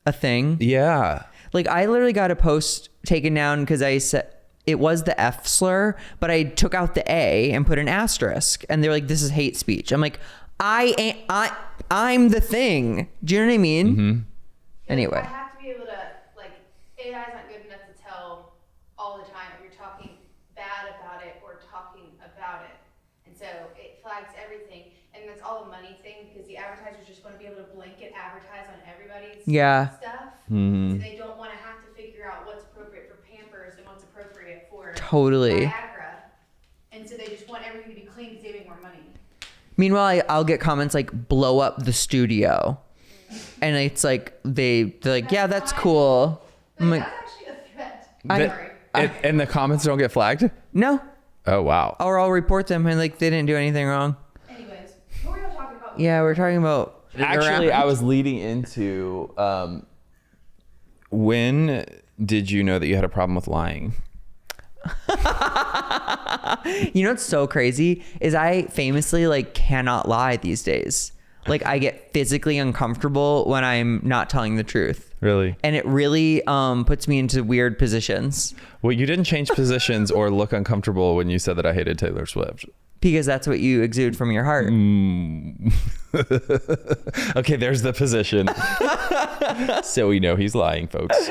A thing. Yeah. Like I literally got a post taken down because I said it was the F slur, but I took out the A and put an asterisk, and they're like, "This is hate speech." I'm like, I'm the thing. Do you know what I mean? Mm-hmm. Anyway. I have to be able to, like, AI is not good enough to tell all the time if you're talking bad about it or talking about it. And so it flags everything. And that's all a money thing because the advertisers just want to be able to blanket advertise on everybody's stuff. Mm-hmm. So they don't want to have to figure out what's appropriate for Pampers and what's appropriate for Totally. Viagra. And so they just want everything to be clean because they make more money. Meanwhile, I'll get comments like "blow up the studio," and it's like they're like, "Yeah, that's cool." I'm like, That's actually a threat. And the comments don't get flagged? "No," Oh, wow. or I'll report them and like they didn't do anything wrong. Anyways, what were you talking about? Yeah, we're talking about. Actually, I was leading into when did you know that you had a problem with lying? You know what's so crazy is I famously like cannot lie these days. Like I get physically uncomfortable when I'm not telling the truth. Really? And it really puts me into weird positions Well, you didn't change positions or look uncomfortable when you said that I hated Taylor Swift. because that's what you exude from your heart. Okay, there's the position. So we know he's lying, folks.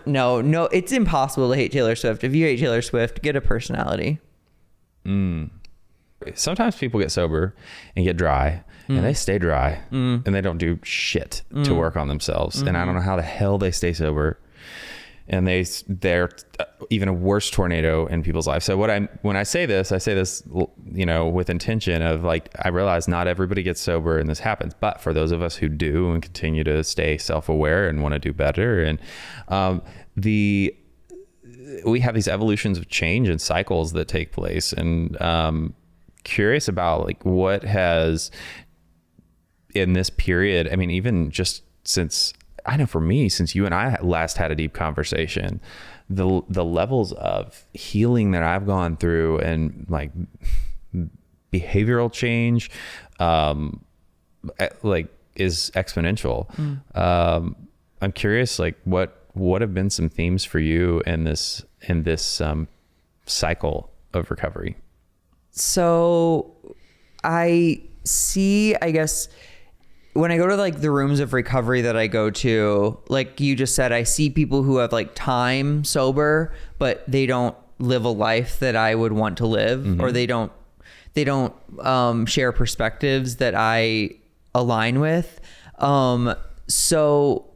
No, it's impossible to hate Taylor Swift. If you hate Taylor Swift, get a personality. Sometimes people get sober and get dry and they stay dry and they don't do shit to work on themselves. And I don't know how the hell they stay sober. And they're even a worse tornado in people's lives. So when I say this, you know, with intention of like, I realize not everybody gets sober and this happens, but for those of us who do and continue to stay self-aware and want to do better. And, we have these evolutions of change and cycles that take place, and, curious about like what has in this period, I mean, even just since, I know for me, since you and I last had a deep conversation, the levels of healing that I've gone through and like behavioral change, like is exponential. I'm curious, like what have been some themes for you in this cycle of recovery? So I see, I guess, when I go to like the rooms of recovery that I go to, like you just said, I see people who have like time sober, but they don't live a life that I would want to live, or they don't share perspectives that I align with. So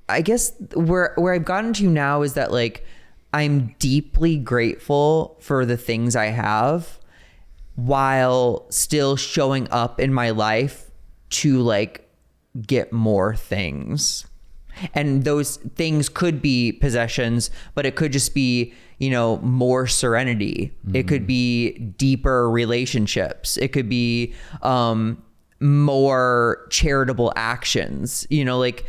I guess where I've gotten to now is that like, I'm deeply grateful for the things I have while still showing up in my life to like get more things. And those things could be possessions, but it could just be, you know, more serenity. It could be deeper relationships. It could be more charitable actions. You know, like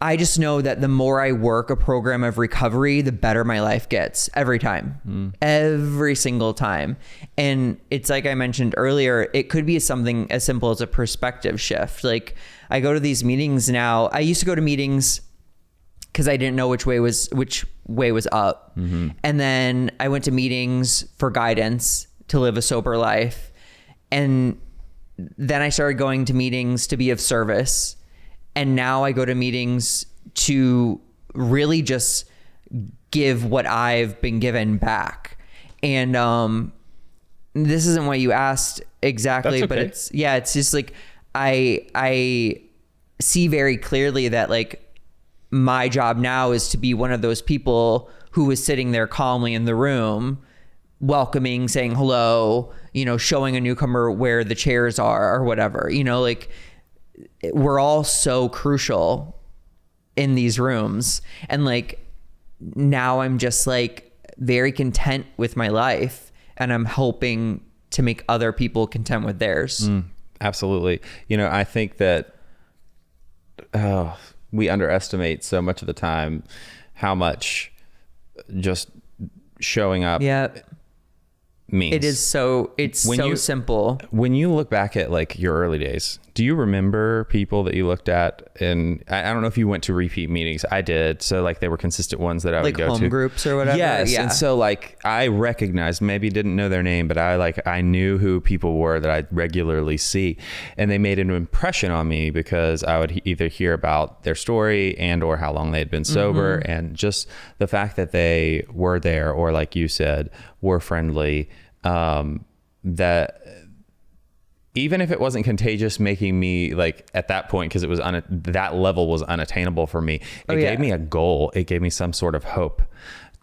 I just know that the more I work a program of recovery, the better my life gets every time, every single time. And it's like I mentioned earlier, it could be something as simple as a perspective shift. Like I go to these meetings now. I used to go to meetings because I didn't know which way was up. And then I went to meetings for guidance to live a sober life. And then I started going to meetings to be of service. And now I go to meetings to really just give what I've been given back. And this isn't what you asked exactly, but it's just like I see very clearly that like my job now is to be one of those people who is sitting there calmly in the room, welcoming, saying hello, you know, showing a newcomer where the chairs are or whatever, you know, like we're all so crucial in these rooms. And like, now I'm just like very content with my life, and I'm hoping to make other people content with theirs. Absolutely. You know, I think that we underestimate so much of the time how much just showing up means. It's so simple. When you look back at like your early days, do you remember people that you looked at? And I don't know if you went to repeat meetings. I did. So like they were consistent ones that I would go to. Like home groups or whatever? Yes. Yeah. And so like I recognized, maybe didn't know their name, but I knew who people were that I regularly see. And they made an impression on me because I would either hear about their story and or how long they had been sober. And just the fact that they were there, or like you said, were friendly, that even if it wasn't contagious, making me like at that point, because it was that level was unattainable for me. It gave me a goal. It gave me some sort of hope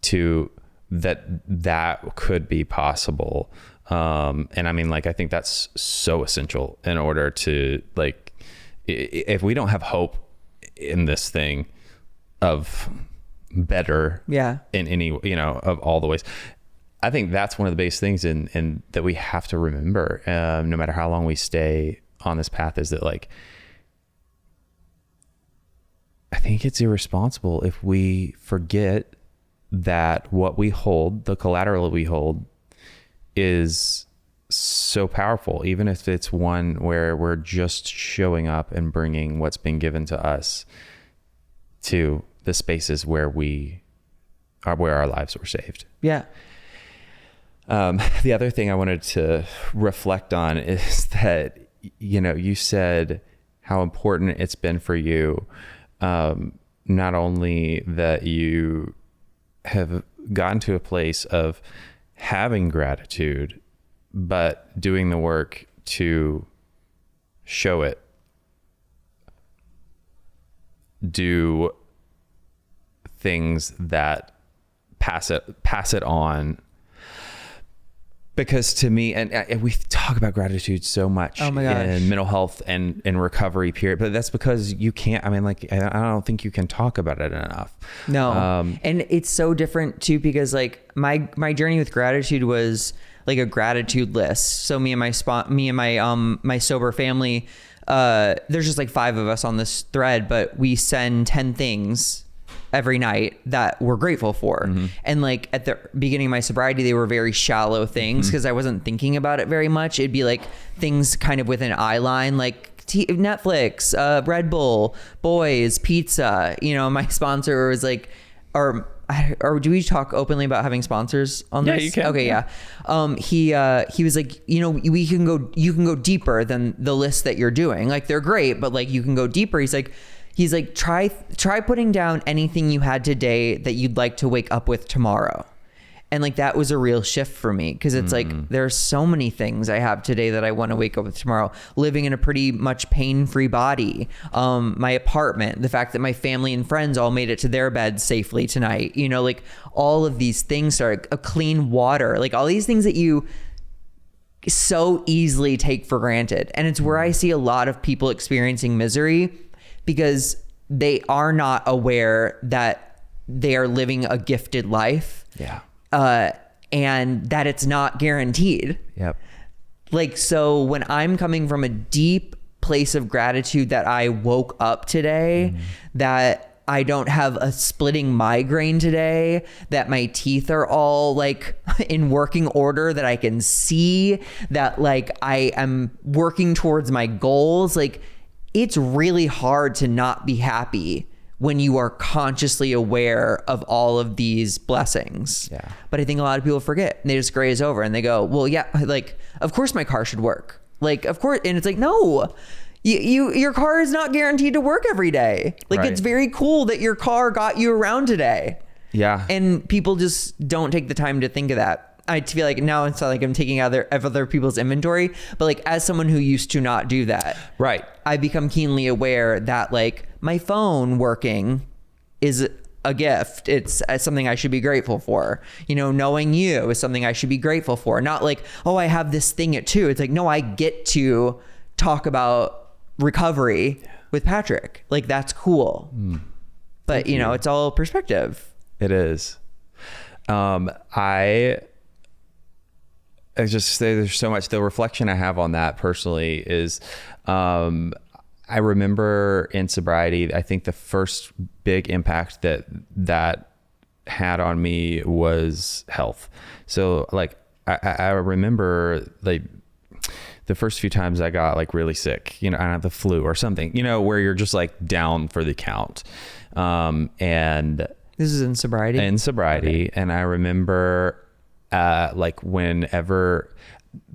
to that could be possible. And I mean, like, I think that's so essential in order to like, if we don't have hope in this thing of better in any, you know, of all the ways, I think that's one of the biggest things in that we have to remember, no matter how long we stay on this path, is that like, I think it's irresponsible if we forget that what we hold, the collateral we hold, is so powerful, even if it's one where we're just showing up and bringing what's been given to us to the spaces where where our lives were saved. Yeah. The other thing I wanted to reflect on is that, you know, you said how important it's been for you, not only that you have gotten to a place of having gratitude, but doing the work to show it, do things that pass it on. Because to me, and we talk about gratitude so much in mental health and recovery period, but that's because you can't, I mean, like, I don't think you can talk about it enough. No. And it's so different too, because like my journey with gratitude was like a gratitude list. So me and my sober family, there's just like 5 of us on this thread, but we send 10 things every night that we're grateful for. And like at the beginning of my sobriety, they were very shallow things because I wasn't thinking about it very much. It'd be like things kind of with an eye line, like Netflix, Red Bull, boys, pizza. You know, my sponsor was like, or do we talk openly about having sponsors on this? Yeah, you can. Okay, yeah. He was like, you know, you can go deeper than the list that you're doing. Like they're great, but like you can go deeper. He's like, try putting down anything you had today that you'd like to wake up with tomorrow. And like, that was a real shift for me. Cause it's like, there's so many things I have today that I want to wake up with tomorrow. Living in a pretty much pain-free body. My apartment, the fact that my family and friends all made it to their beds safely tonight, you know, like all of these things are a clean water, like all these things that you so easily take for granted. And it's where I see a lot of people experiencing misery, because they are not aware that they are living a gifted life. Yeah. And that it's not guaranteed. Yep. Like, so when I'm coming from a deep place of gratitude that I woke up today, that I don't have a splitting migraine today, that my teeth are all like in working order, that I can see, that like I am working towards my goals, like, it's really hard to not be happy when you are consciously aware of all of these blessings. Yeah. But I think a lot of people forget, and they just graze over and they go, well, yeah, like, of course my car should work. Like, of course. And it's like, no, your car is not guaranteed to work every day. Like, Right. it's very cool that your car got you around today. Yeah. And people just don't take the time to think of that. I feel like now it's not like I'm taking other people's inventory, but like as someone who used to not do that, Right. I become keenly aware that like my phone working is a gift. It's something I should be grateful for. You know, knowing you is something I should be grateful for. Not like, oh, I have this thing at 2. It's like, no, I get to talk about recovery with Patrick. Like, that's cool. But you know, it's all perspective. It is. I just say there's so much. The reflection I have on that personally is, I remember in sobriety, I think the first big impact that had on me was health. So like, I remember like the first few times I got like really sick, you know, I had the flu or something, you know, where you're just like down for the count. And This is in sobriety? Okay. And I remember, like whenever,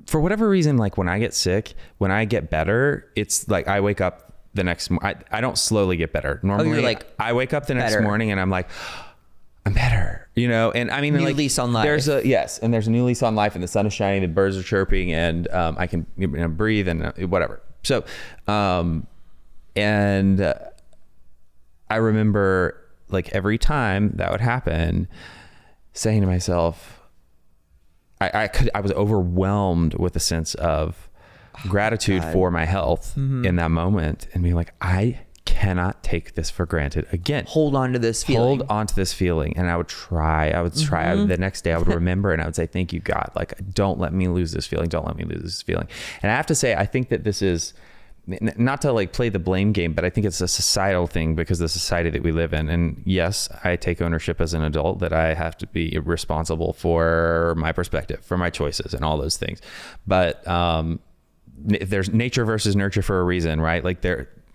for whatever reason, like when I get sick, when I get better, it's like I wake up the next, I don't slowly get better. Normally, you're like, I wake up the next better. morning and I'm like, I'm better, you know? And I mean, New like, lease on life. there's a new lease on life, and the sun is shining, the birds are chirping, and I can, you know, breathe and whatever. So, and I remember like every time that would happen, saying to myself, I was overwhelmed with a sense of gratitude for my health in that moment, and being like, I cannot take this for granted again. Hold on to this feeling. Hold on to this feeling. And I would try. The next day I would remember, and I would say, thank you, God. Like, don't let me lose this feeling. Don't let me lose this feeling. And I have to say, I think that this is, not to like play the blame game, but I think it's a societal thing because of the society that we live in. And yes, I take ownership as an adult that I have to be responsible for my perspective, for my choices and all those things. But there's nature versus nurture for a reason, right? Like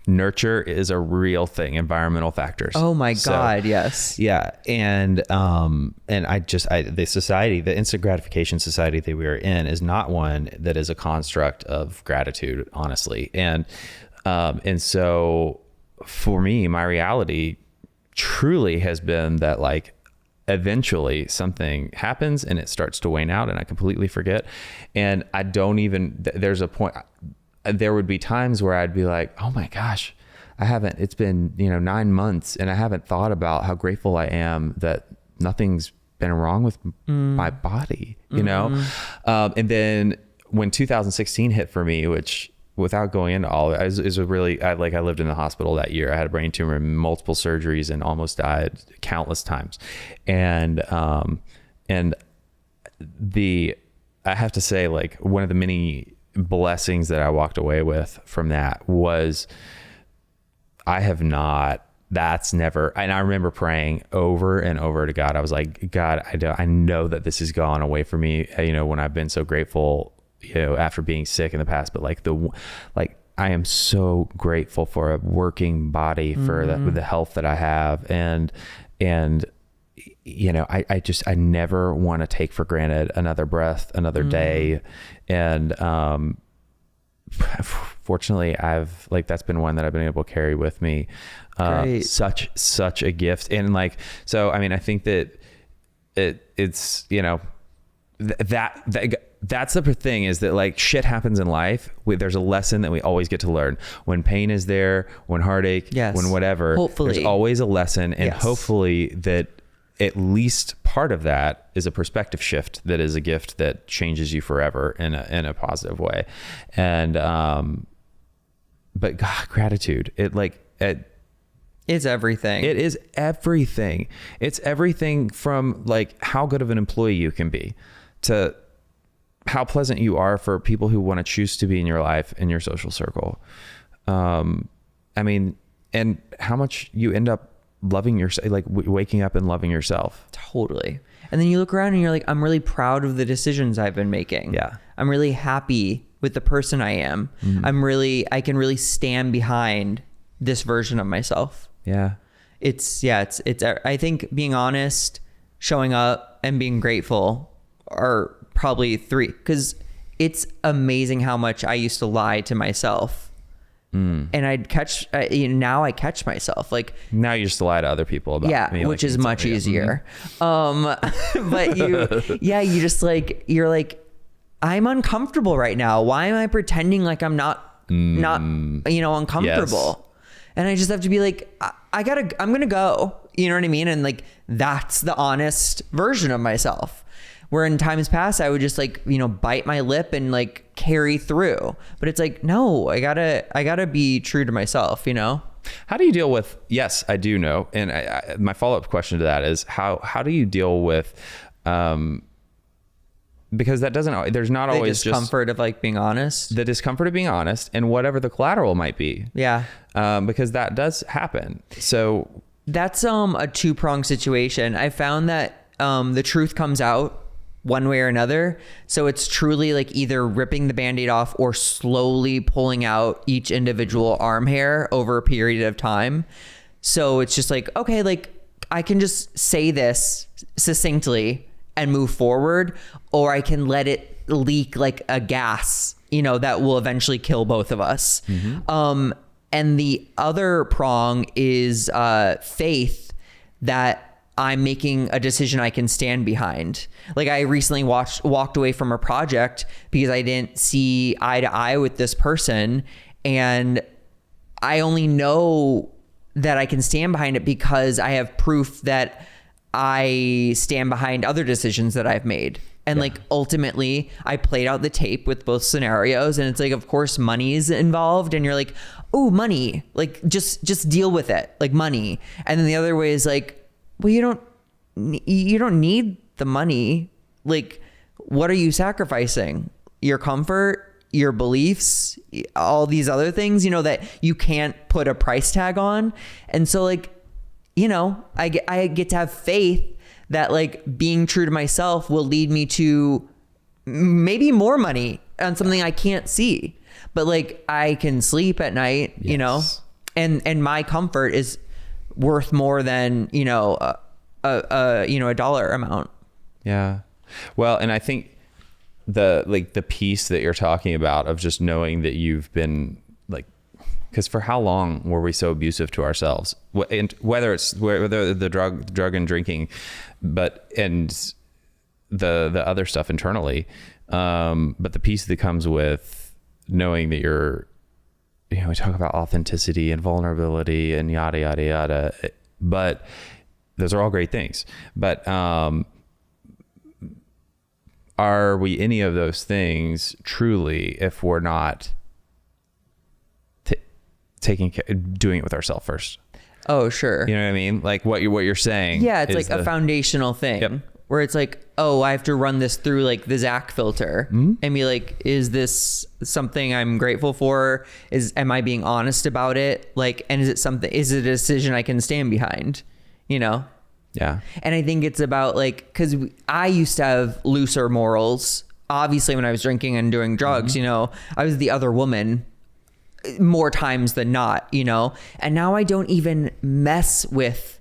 nurture is a real thing, environmental factors. Oh my God, yes. Yeah. And the society, the instant gratification society that we are in is not one that is a construct of gratitude, honestly. And so for me, my reality truly has been that like, eventually something happens and it starts to wane out and I completely forget. And I don't even, there's a point, there would be times where I'd be like, oh my gosh, it's been, 9 months and I haven't thought about how grateful I am that nothing's been wrong with my body, you know? And then when 2016 hit for me, which without going into all of it, is a really, I lived in the hospital that year. I had a brain tumor, multiple surgeries, and almost died countless times. And I have to say, like, one of the many blessings that I walked away with from that was that's never, and I remember praying over and over to God. I was like, God, I know that this has gone away from me, when I've been so grateful, after being sick in the past, but I am so grateful for a working body, for the health that I have. And I never want to take for granted another breath, another day. And, fortunately that's been one that I've been able to carry with me. Such a gift. And I think that it's, that's the thing, is that shit happens in life. There's a lesson that we always get to learn when pain is there, when heartache, when whatever, hopefully there's always a lesson. And hopefully that at least part of that is a perspective shift that is a gift that changes you forever in a positive way. And, but God, gratitude, it's everything. It is everything. It's everything from how good of an employee you can be to how pleasant you are for people who want to choose to be in your life, in your social circle. And how much you end up loving yourself, waking up and loving yourself. Totally. And then you look around and you're like, I'm really proud of the decisions I've been making. Yeah. I'm really happy with the person I am. I can really stand behind this version of myself. Yeah. I think being honest, showing up, and being grateful are probably 3, because it's amazing how much I used to lie to myself. And I'd catch, now I catch myself like, now you just lie to other people about me, which like, is much easier. But you just like, you're like, I'm uncomfortable right now. Why am I pretending like I'm not uncomfortable? Yes. And I just have to be like, I'm going to go, you know what I mean? And like, that's the honest version of myself. Where in times past, I would just like, bite my lip and like carry through. But it's like, no, I gotta be true to myself, How do you deal with, yes, I do know. And my follow-up question to that is how do you deal with, because there's not always the discomfort of like being honest. The discomfort of being honest and whatever the collateral might be. Yeah. Because that does happen. So that's a 2-pronged situation. I found that the truth comes out one way or another. So it's truly like either ripping the Band-Aid off or slowly pulling out each individual arm hair over a period of time. So it's just like, okay, like I can just say this succinctly and move forward, or I can let it leak like a gas, that will eventually kill both of us. Mm-hmm. And the other prong is faith that I'm making a decision I can stand behind. Like I recently walked away from a project because I didn't see eye to eye with this person. And I only know that I can stand behind it because I have proof that I stand behind other decisions that I've made. And like, ultimately I played out the tape with both scenarios, and it's like, of course money is involved, and you're like, oh, money, like just deal with it, like money. And then the other way is like, well, you don't need the money. Like, what are you sacrificing? Your comfort, your beliefs, all these other things, that you can't put a price tag on. And so like, I get to have faith that like being true to myself will lead me to maybe more money on something I can't see, but like I can sleep at night, and my comfort is worth more than, a dollar amount. Yeah. Well, and I think the piece that you're talking about of just knowing that you've been like, because for how long were we so abusive to ourselves? And whether the drug and drinking, and the other stuff internally, but the piece that comes with knowing that you're, we talk about authenticity and vulnerability and yada, yada, yada, but those are all great things. But are we any of those things truly if we're not doing it with ourselves first? Oh, sure. You know what I mean? Like what you're saying. Yeah, it's like a foundational thing. Yep. Where it's like, oh, I have to run this through like the Zach filter and be like, is this something I'm grateful for? Am I being honest about it? Like, and is it a decision I can stand behind? Yeah. And I think it's about like, cause I used to have looser morals, obviously when I was drinking and doing drugs, I was the other woman more times than not, and now I don't even mess with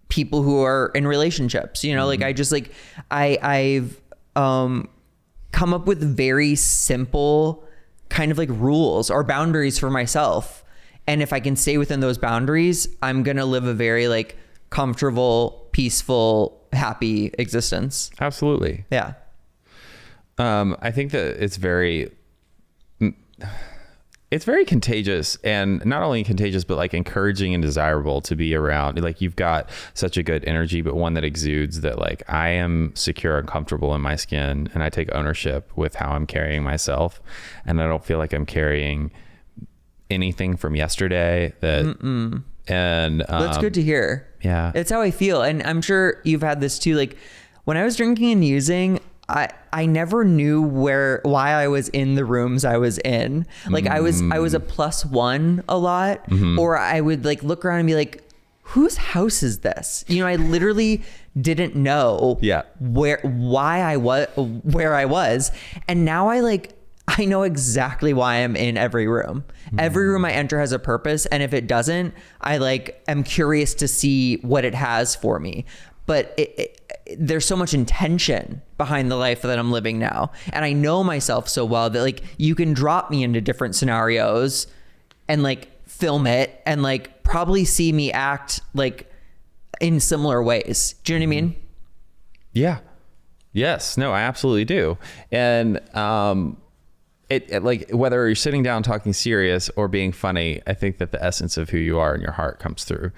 people who are in relationships, like I just like, I've come up with very simple kind of like rules or boundaries for myself. And if I can stay within those boundaries, I'm going to live a very like comfortable, peaceful, happy existence. Absolutely. Yeah. I think that it's very contagious, and not only contagious, but like encouraging and desirable to be around. Like you've got such a good energy, but one that exudes that like I am secure and comfortable in my skin, and I take ownership with how I'm carrying myself. And I don't feel like I'm carrying anything from yesterday and that's good to hear. Yeah. It's how I feel. And I'm sure you've had this too. Like when I was drinking and using, I never knew why I was in the rooms I was in. Like I was a +1 a lot, or I would like look around and be like, whose house is this? I literally didn't know where I was. And now I know exactly why I'm in every room. Every room I enter has a purpose. And if it doesn't, I am curious to see what it has for me. But there's so much intention behind the life that I'm living now. And I know myself so well that like you can drop me into different scenarios and like film it and like probably see me act like in similar ways. Do you know what I mean? Yeah. Yes. No, I absolutely do. And it like whether you're sitting down talking serious or being funny, I think that the essence of who you are in your heart comes through.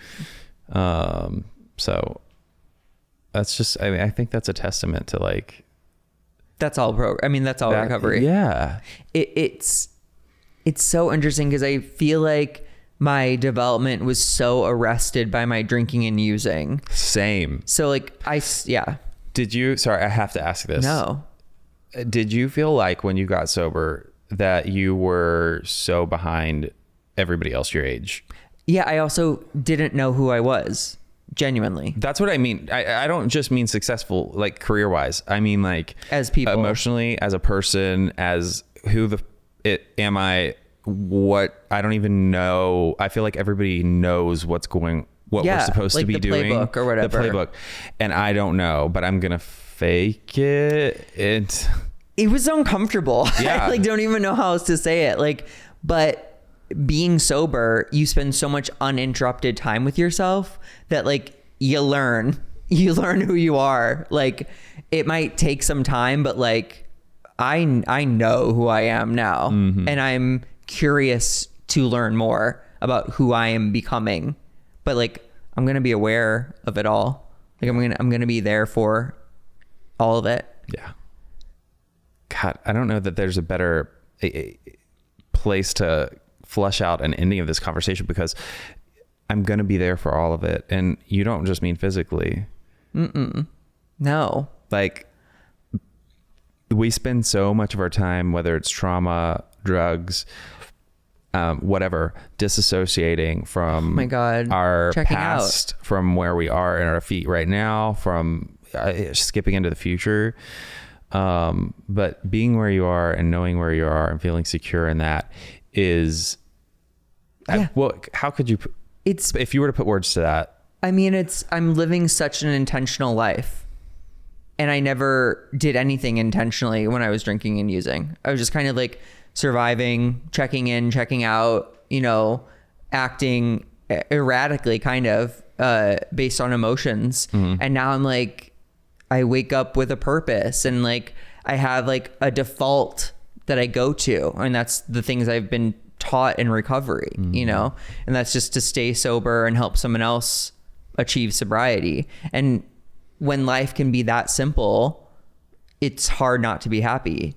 So that's just, I mean, I think that's a testament to like, that's all that's all recovery. Yeah. It's so interesting because I feel like my development was so arrested by my drinking and using. Same. So like Did you, sorry, I have to ask this. No. Did you feel like when you got sober that you were so behind everybody else your age? Yeah. I also didn't know who I was. Genuinely. That's what I mean. I don't just mean successful, like career wise. I mean like as people, emotionally, as a person, as am I, what I don't even know. I feel like everybody knows what we're supposed to be doing. The playbook or whatever. The playbook. And I don't know, but I'm going to fake it. It was uncomfortable. Yeah. I like don't even know how else to say it. Like, but being sober, you spend so much uninterrupted time with yourself that like you learn who you are. Like it might take some time, but like I know who I am now, and I'm curious to learn more about who I am becoming. But like I'm going to be aware of it all. Like I'm going to be there for all of it. Yeah. God, I don't know that there's a better place to flesh out an ending of this conversation, because I'm going to be there for all of it. And you don't just mean physically. No. Like we spend so much of our time, whether it's trauma, drugs, whatever, disassociating from our checking past, from where we are in our feet right now, from skipping into the future. But being where you are and knowing where you are and feeling secure in that is, how could you, if you were to put words to that? I mean, I'm living such an intentional life, and I never did anything intentionally when I was drinking and using. I was just kind of like surviving, checking in, checking out, acting erratically kind of, based on emotions. And now I'm like, I wake up with a purpose, and like I have like a default that I go to, and that's the things I've been taught in recovery, and that's just to stay sober and help someone else achieve sobriety. And when life can be that simple, it's hard not to be happy.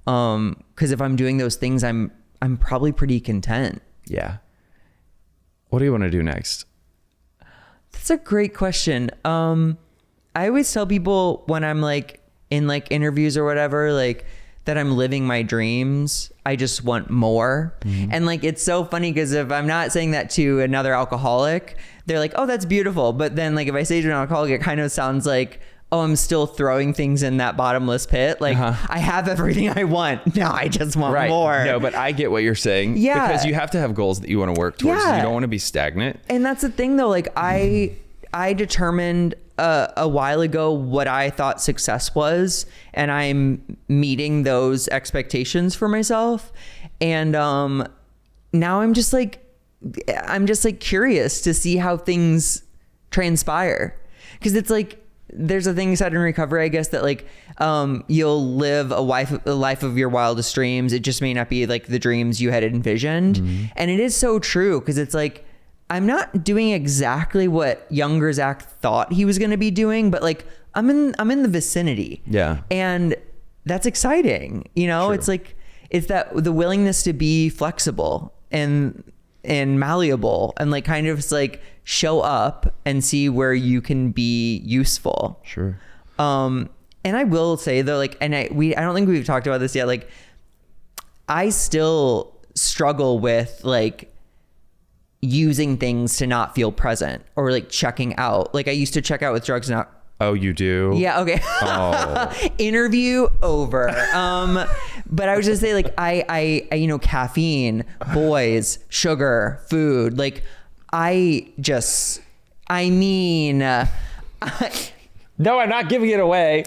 Because if I'm doing those things, I'm probably pretty content. Yeah. What do you want to do next? That's a great question. I always tell people when I'm like in like interviews or whatever, like that I'm living my dreams. I just want more. And like, it's so funny because if I'm not saying that to another alcoholic, they're like, oh, that's beautiful. But then like, if I say to an alcoholic, it kind of sounds like, oh, I'm still throwing things in that bottomless pit. Like I have everything I want. Now I just want more. No, but I get what you're saying. Yeah. Because you have to have goals that you want to work towards. Yeah. You don't want to be stagnant. And that's the thing though. Like I determined a while ago what I thought success was, and I'm meeting those expectations for myself. And now I'm just like curious to see how things transpire. Because it's like, there's a thing said in recovery, I guess, that like you'll live a life of your wildest dreams. It just may not be like the dreams you had envisioned. And it is so true, because it's like, I'm not doing exactly what younger Zach thought he was going to be doing, but like I'm in the vicinity. Yeah. And that's exciting. True. It's like, it's that the willingness to be flexible and malleable, and like kind of just like show up and see where you can be useful. Sure. And I will say though, like, and I don't think we've talked about this yet. Like I still struggle with like using things to not feel present, or like checking out. Like I used to check out with drugs. Now. Oh, you do? Yeah. Okay. Oh. Interview over. But I was just say like, I caffeine, boys, sugar, food. Like No, I'm not giving it away.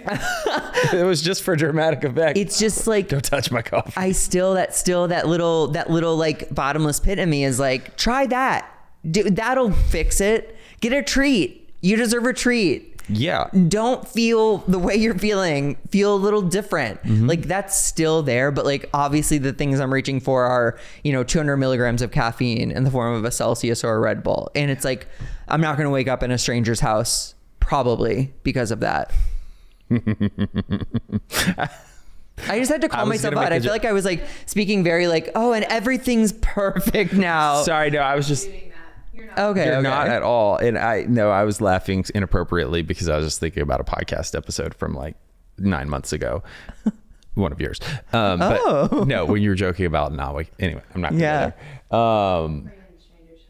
It was just for dramatic effect. It's just like, don't touch my coffee. that little like bottomless pit in me is like, try that. That'll fix it. Get a treat. You deserve a treat. Yeah. Don't feel the way you're feeling. Feel a little different. Like that's still there, but like obviously the things I'm reaching for are, 200 milligrams of caffeine in the form of a Celsius or a Red Bull. And it's like, I'm not going to wake up in a stranger's house probably because of that. I just had to call myself out. I feel like I was like speaking very like, oh, and everything's perfect now. Sorry, no, I was just... You're not. Okay. You're not at all. And I was laughing inappropriately because I was just thinking about a podcast episode from like 9 months ago. One of yours. But no, when you were joking about anyway, I'm not going to go there. Are you in a stranger's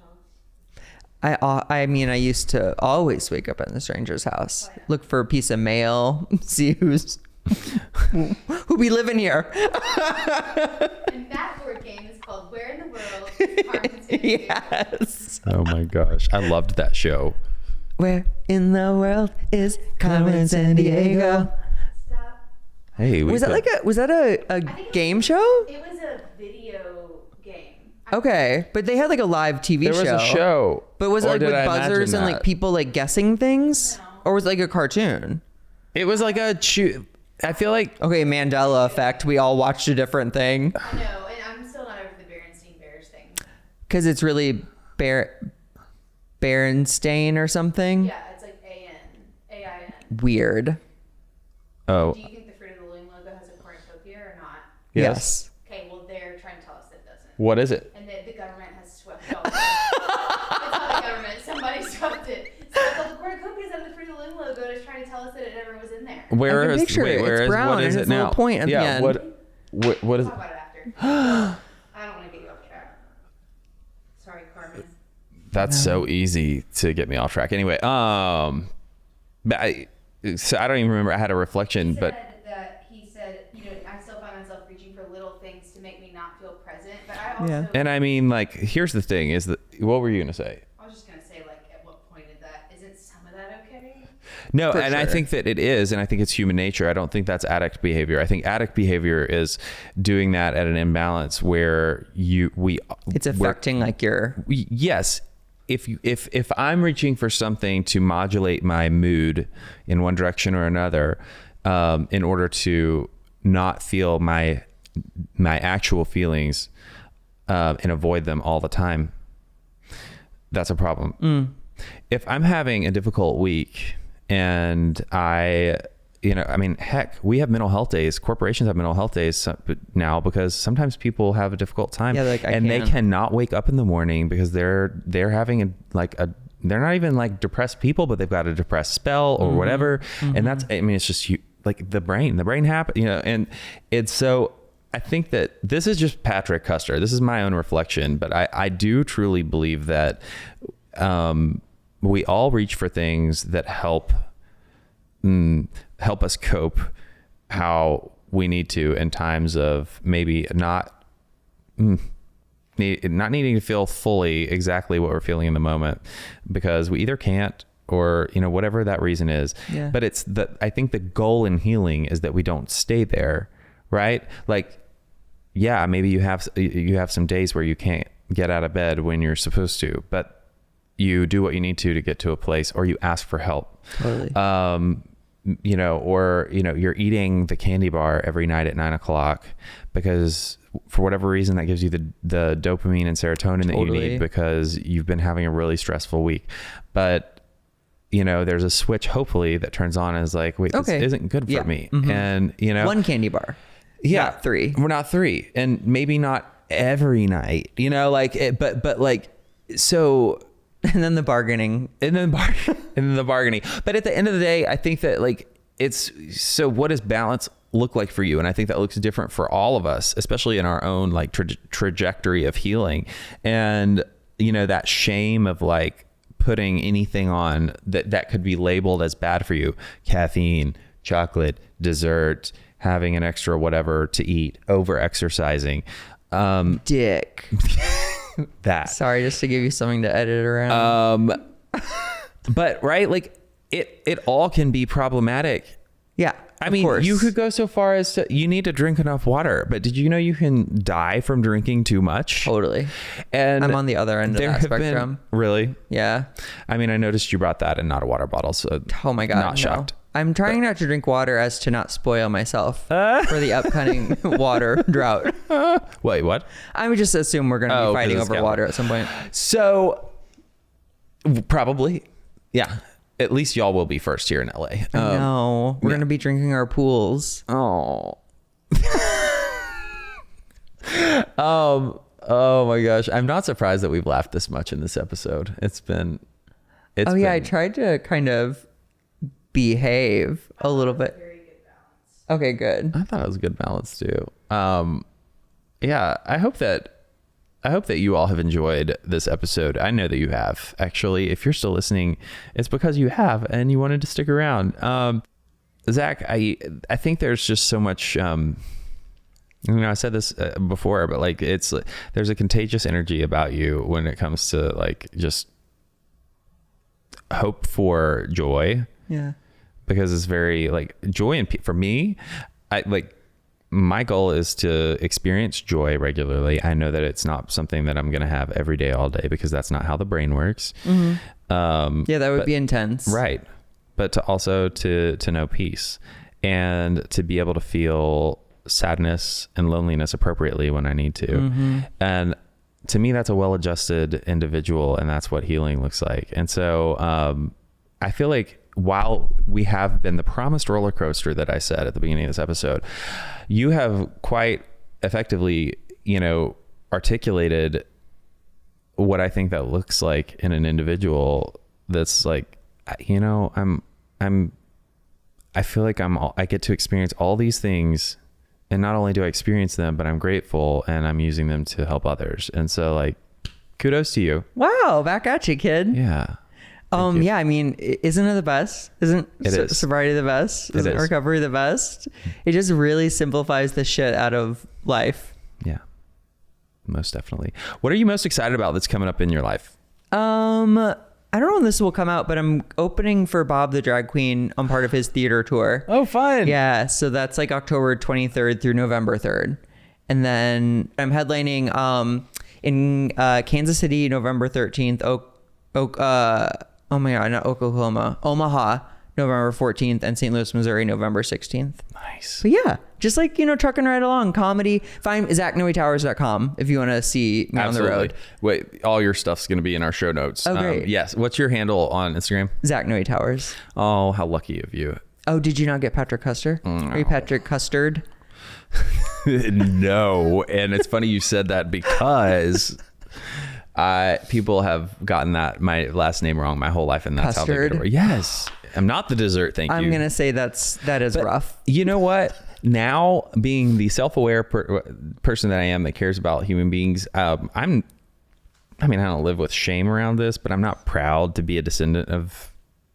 house? I mean, I used to always wake up in the stranger's house, look for a piece of mail, see who be living here. And that board game is called Where in the World is Carmen's Gonna Be? Yes. Oh my gosh. I loved that show. Where in the world is Carmen San Diego? Stop. Hey, Was that a game show? It was a video game. Okay, but they had like a live TV there show. was a show. But was it Or like did with I buzzers imagine and like that? people like guessing things? No. Or was it like a cartoon? It was like I feel like Okay, Mandela effect. We all watched a different thing. I know, and I'm still not over the Berenstein Bears thing. Because it's really Berenstain or something. Yeah, it's like AIN. Weird. oh Do you think the Fruit of the Loom logo has a cornucopia or not? Yes. Okay, well they're trying to tell us that it doesn't. what is it? And the government has swept it all. It's not the government. Somebody swept it. So the cornucopias on the Fruit of the Loom logo is trying to tell us that it never was in there. Where I can is picture it. where It's is brown what and is it's it a little now? point at the end. What is Talk about it after. I don't want to get you off track. Sorry, Carmen. That's so easy to get me off track. Anyway, but so I don't even remember. I had a reflection, but He said, I still find myself reaching for little things to make me not feel present. But I also, Yeah. and I mean, like, here's the thing: is that what were you gonna say? I was just gonna say, like, at what point isn't some of that okay? No, For and I sure. think that it is, and I think it's human nature. I don't think that's addict behavior. I think addict behavior is doing that at an imbalance where It's affecting like your... yes. If I'm reaching for something to modulate my mood in one direction or another, in order to not feel my actual feelings, and avoid them all the time, that's a problem. If I'm having a difficult week and heck, we have mental health days. Corporations have mental health days now because sometimes people have a difficult time, Yeah, like, they cannot wake up in the morning because they're having they're not even like depressed people, but they've got a depressed spell or whatever. And that's, it's just like the brain happen, and it's so. I think that this is just Patrick Custer. This is my own reflection, but I do truly believe that we all reach for things that help us cope how we need to in times of maybe not needing to feel fully exactly what we're feeling in the moment, because we either can't or whatever that reason is. Yeah. But I think the goal in healing is that we don't stay there, right? Like, yeah, maybe you have some days where you can't get out of bed when you're supposed to, but you do what you need to get to a place, or you ask for help. Totally. Or you're eating the candy bar every night at 9:00 because for whatever reason that gives you the dopamine and serotonin that you need because you've been having a really stressful week. But there's a switch hopefully that turns on and is like, wait, this isn't good for me. And one candy bar. Yeah, Not 3. We're not 3, and maybe not every night. But like so. And then the bargaining. And then the bargaining. But at the end of the day, I think that like so what does balance look like for you? And I think that looks different for all of us, especially in our own like trajectory of healing. And that shame of like putting anything on that could be labeled as bad for you: caffeine, chocolate, dessert, having an extra whatever to eat, over exercising, Dick. that. Sorry, just to give you something to edit around. But right, like it all can be problematic. Yeah. I mean, you could go so far as to, you need to drink enough water, but did you know you can die from drinking too much? Totally. And I'm on the other end of that spectrum. Really? Yeah. I mean, I noticed you brought that and not a water bottle. So oh my God. Not shocked. I'm trying not to drink water as to not spoil myself for the upcoming water drought. Wait, what? I would just assume we're going to be fighting over water at some point. So probably. Yeah. At least y'all will be first here in LA. No, we're going to be drinking our pools. Oh. Oh my gosh. I'm not surprised that we've laughed this much in this episode. I tried to kind of behave a little bit. Very good balance. Okay, good. I thought it was a good balance too. Yeah, I hope that you all have enjoyed this episode. I know that you have. Actually, if you're still listening, it's because you have and you wanted to stick around. Zach, I think there's just so much. I said this before, but like there's a contagious energy about you when it comes to like just hope for joy. Yeah. Because it's very like joy, and for me, my goal is to experience joy regularly. I know that it's not something that I'm going to have every day, all day, because that's not how the brain works. Mm-hmm. That would be intense. Right. But to know peace and to be able to feel sadness and loneliness appropriately when I need to. Mm-hmm. And to me, that's a well-adjusted individual, and that's what healing looks like. And so I feel like while we have been the promised roller coaster that I said at the beginning of this episode, you have quite effectively, articulated what I think that looks like in an individual that's like, I feel like I get to experience all these things, and not only do I experience them, but I'm grateful and I'm using them to help others. And so like, kudos to you. Wow. Back at you, kid. Yeah. Yeah, I mean, isn't it the best? Isn't is. sobriety the best? Isn't recovery the best? It just really simplifies the shit out of life. Yeah, most definitely. What are you most excited about that's coming up in your life? I don't know when this will come out, but I'm opening for Bob the Drag Queen on part of his theater tour. Oh, fun. Yeah, so that's like October 23rd through November 3rd. And then I'm headlining in Kansas City, November 13th, Omaha, November 14th, and St. Louis, Missouri, November 16th. Nice. But yeah, just like, trucking right along. Comedy. Find ZachNoeTowers.com if you want to see me on the road. Wait, all your stuff's going to be in our show notes. Oh, great. Yes. What's your handle on Instagram? Zach Noe Towers. Oh, how lucky of you. Oh, did you not get Patrick Custer? Are you Patrick Custard? No. And it's funny you said that because people have gotten my last name wrong my whole life, and that's Custard. how they get over. Yes. I'm not the dessert. Thank you. I'm going to say that is rough. You know what? Now, being the self-aware person that I am that cares about human beings, I don't live with shame around this, but I'm not proud to be a descendant of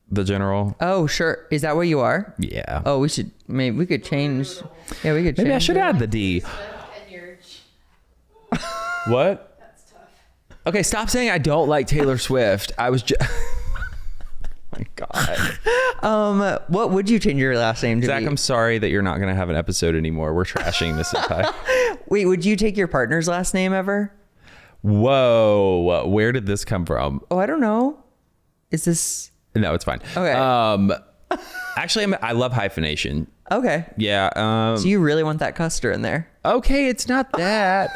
the general. Oh, sure. Is that what you are? Yeah. Oh, we could change. Yeah, we could change. Maybe I should add the D. What? That's tough. Okay, stop saying I don't like Taylor Swift. I was just... My God. What would you change your last name to Zach, be? I'm sorry that you're not going to have an episode anymore. We're trashing this entire... Wait, would you take your partner's last name ever? Whoa. Where did this come from? Oh, I don't know. Is this... No, it's fine. Okay. Actually, I love hyphenation. Okay. Yeah. So you really want that Custer in there? Okay, it's not that.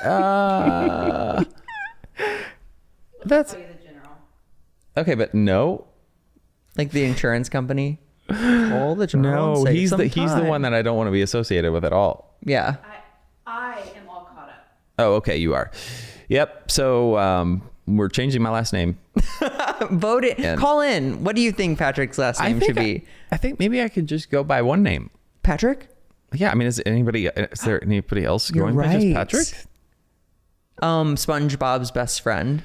That's... The general. Okay, but no. Like the insurance company? Oh, the general. No, he's the one that I don't want to be associated with at all. Yeah. I am all caught up. Oh, okay, you are. Yep. So we're changing my last name. Vote it. Call in. What do you think Patrick's last name should be? I think maybe I could just go by one name. Patrick? Yeah, I mean, is there anybody else going by just Patrick? SpongeBob's best friend.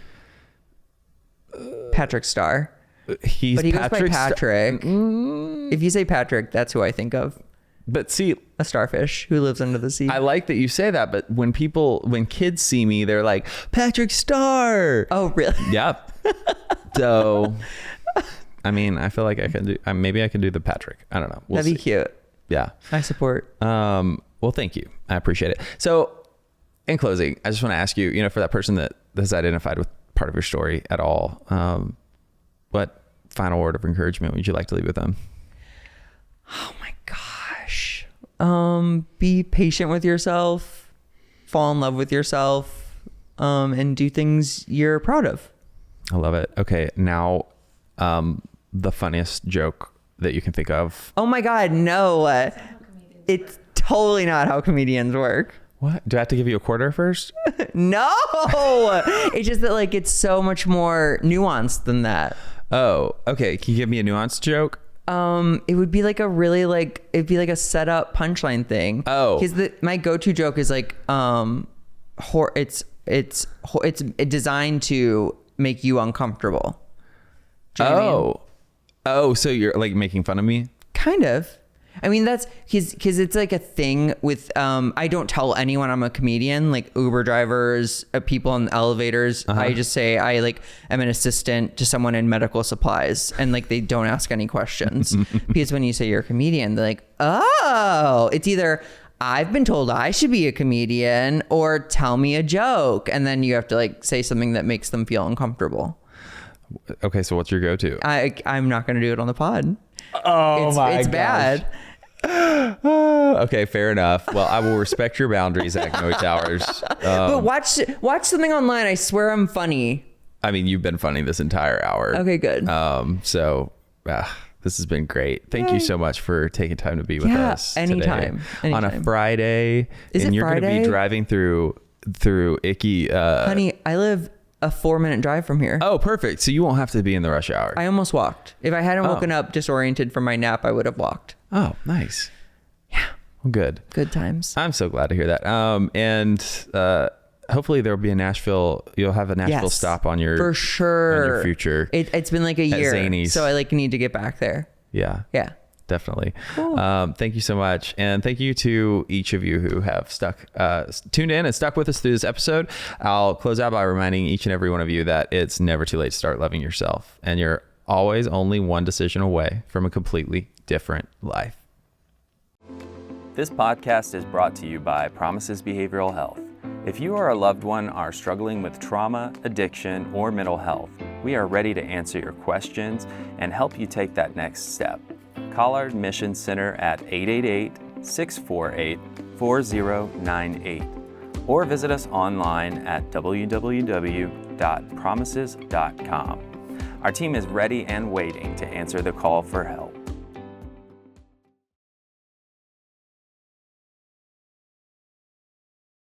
Patrick Star. But he goes by Patrick. If you say Patrick, that's who I think of. But see, a starfish who lives under the sea. I like that you say that, but when kids see me, they're like, Patrick Star. Oh, really? Yep. So I mean, I feel like I can do, maybe I can do the Patrick. I don't know. That'd be cute. Yeah. I support. Well, thank you. I appreciate it. So in closing, I just want to ask you, for that person that has identified with part of your story at all, what final word of encouragement would you like to leave with them? Oh my gosh. Be patient with yourself, fall in love with yourself, and do things you're proud of. I love it. Okay. Now, the funniest joke that you can think of. Oh my God. No, it's totally not how comedians work. What? Do I have to give you a quarter first? No, it's just that like, it's so much more nuanced than that. Oh, okay. Can you give me a nuanced joke? It would be like a really like, it'd be like a setup punchline thing. Oh, because my go-to joke is like, it's designed to make you uncomfortable. Do you know what I mean? Oh, so you're like making fun of me? Kind of. I mean, that's because it's like a thing with, I don't tell anyone I'm a comedian, like Uber drivers, people in elevators. I just say I like am an assistant to someone in medical supplies, and like they don't ask any questions. Because when you say you're a comedian, they're like, oh, it's either I've been told I should be a comedian or tell me a joke. And then you have to like say something that makes them feel uncomfortable. Okay, so what's your go-to? I'm not going to do it on the pod. Oh it's bad. Okay, fair enough. Well, I will respect your boundaries, Zach Noe Towers. But watch something online. I swear I'm funny. I mean, you've been funny this entire hour. Okay, good. So this has been great. Thank you so much for taking time to be with us anytime on a Friday. Is it you're Friday? going to be driving through icky. Honey, I live a 4-minute drive from here. Oh, perfect. So you won't have to be in the rush hour. I almost walked. If I hadn't woken up disoriented from my nap, I would have walked. Oh, nice. Yeah. Well, good. Good times. I'm so glad to hear that. And hopefully there'll be a Nashville. You'll have a Nashville stop on your for sure on your future. It's been like a year, Zanies. so I like need to get back there. Yeah. Definitely. Cool. Thank you so much. And thank you to each of you who have tuned in and stuck with us through this episode. I'll close out by reminding each and every one of you that it's never too late to start loving yourself. And you're always only one decision away from a completely different life. This podcast is brought to you by Promises Behavioral Health. If you or a loved one are struggling with trauma, addiction, or mental health, we are ready to answer your questions and help you take that next step. Call our admission center at 888-648-4098 or visit us online at www.promises.com. Our team is ready and waiting to answer the call for help.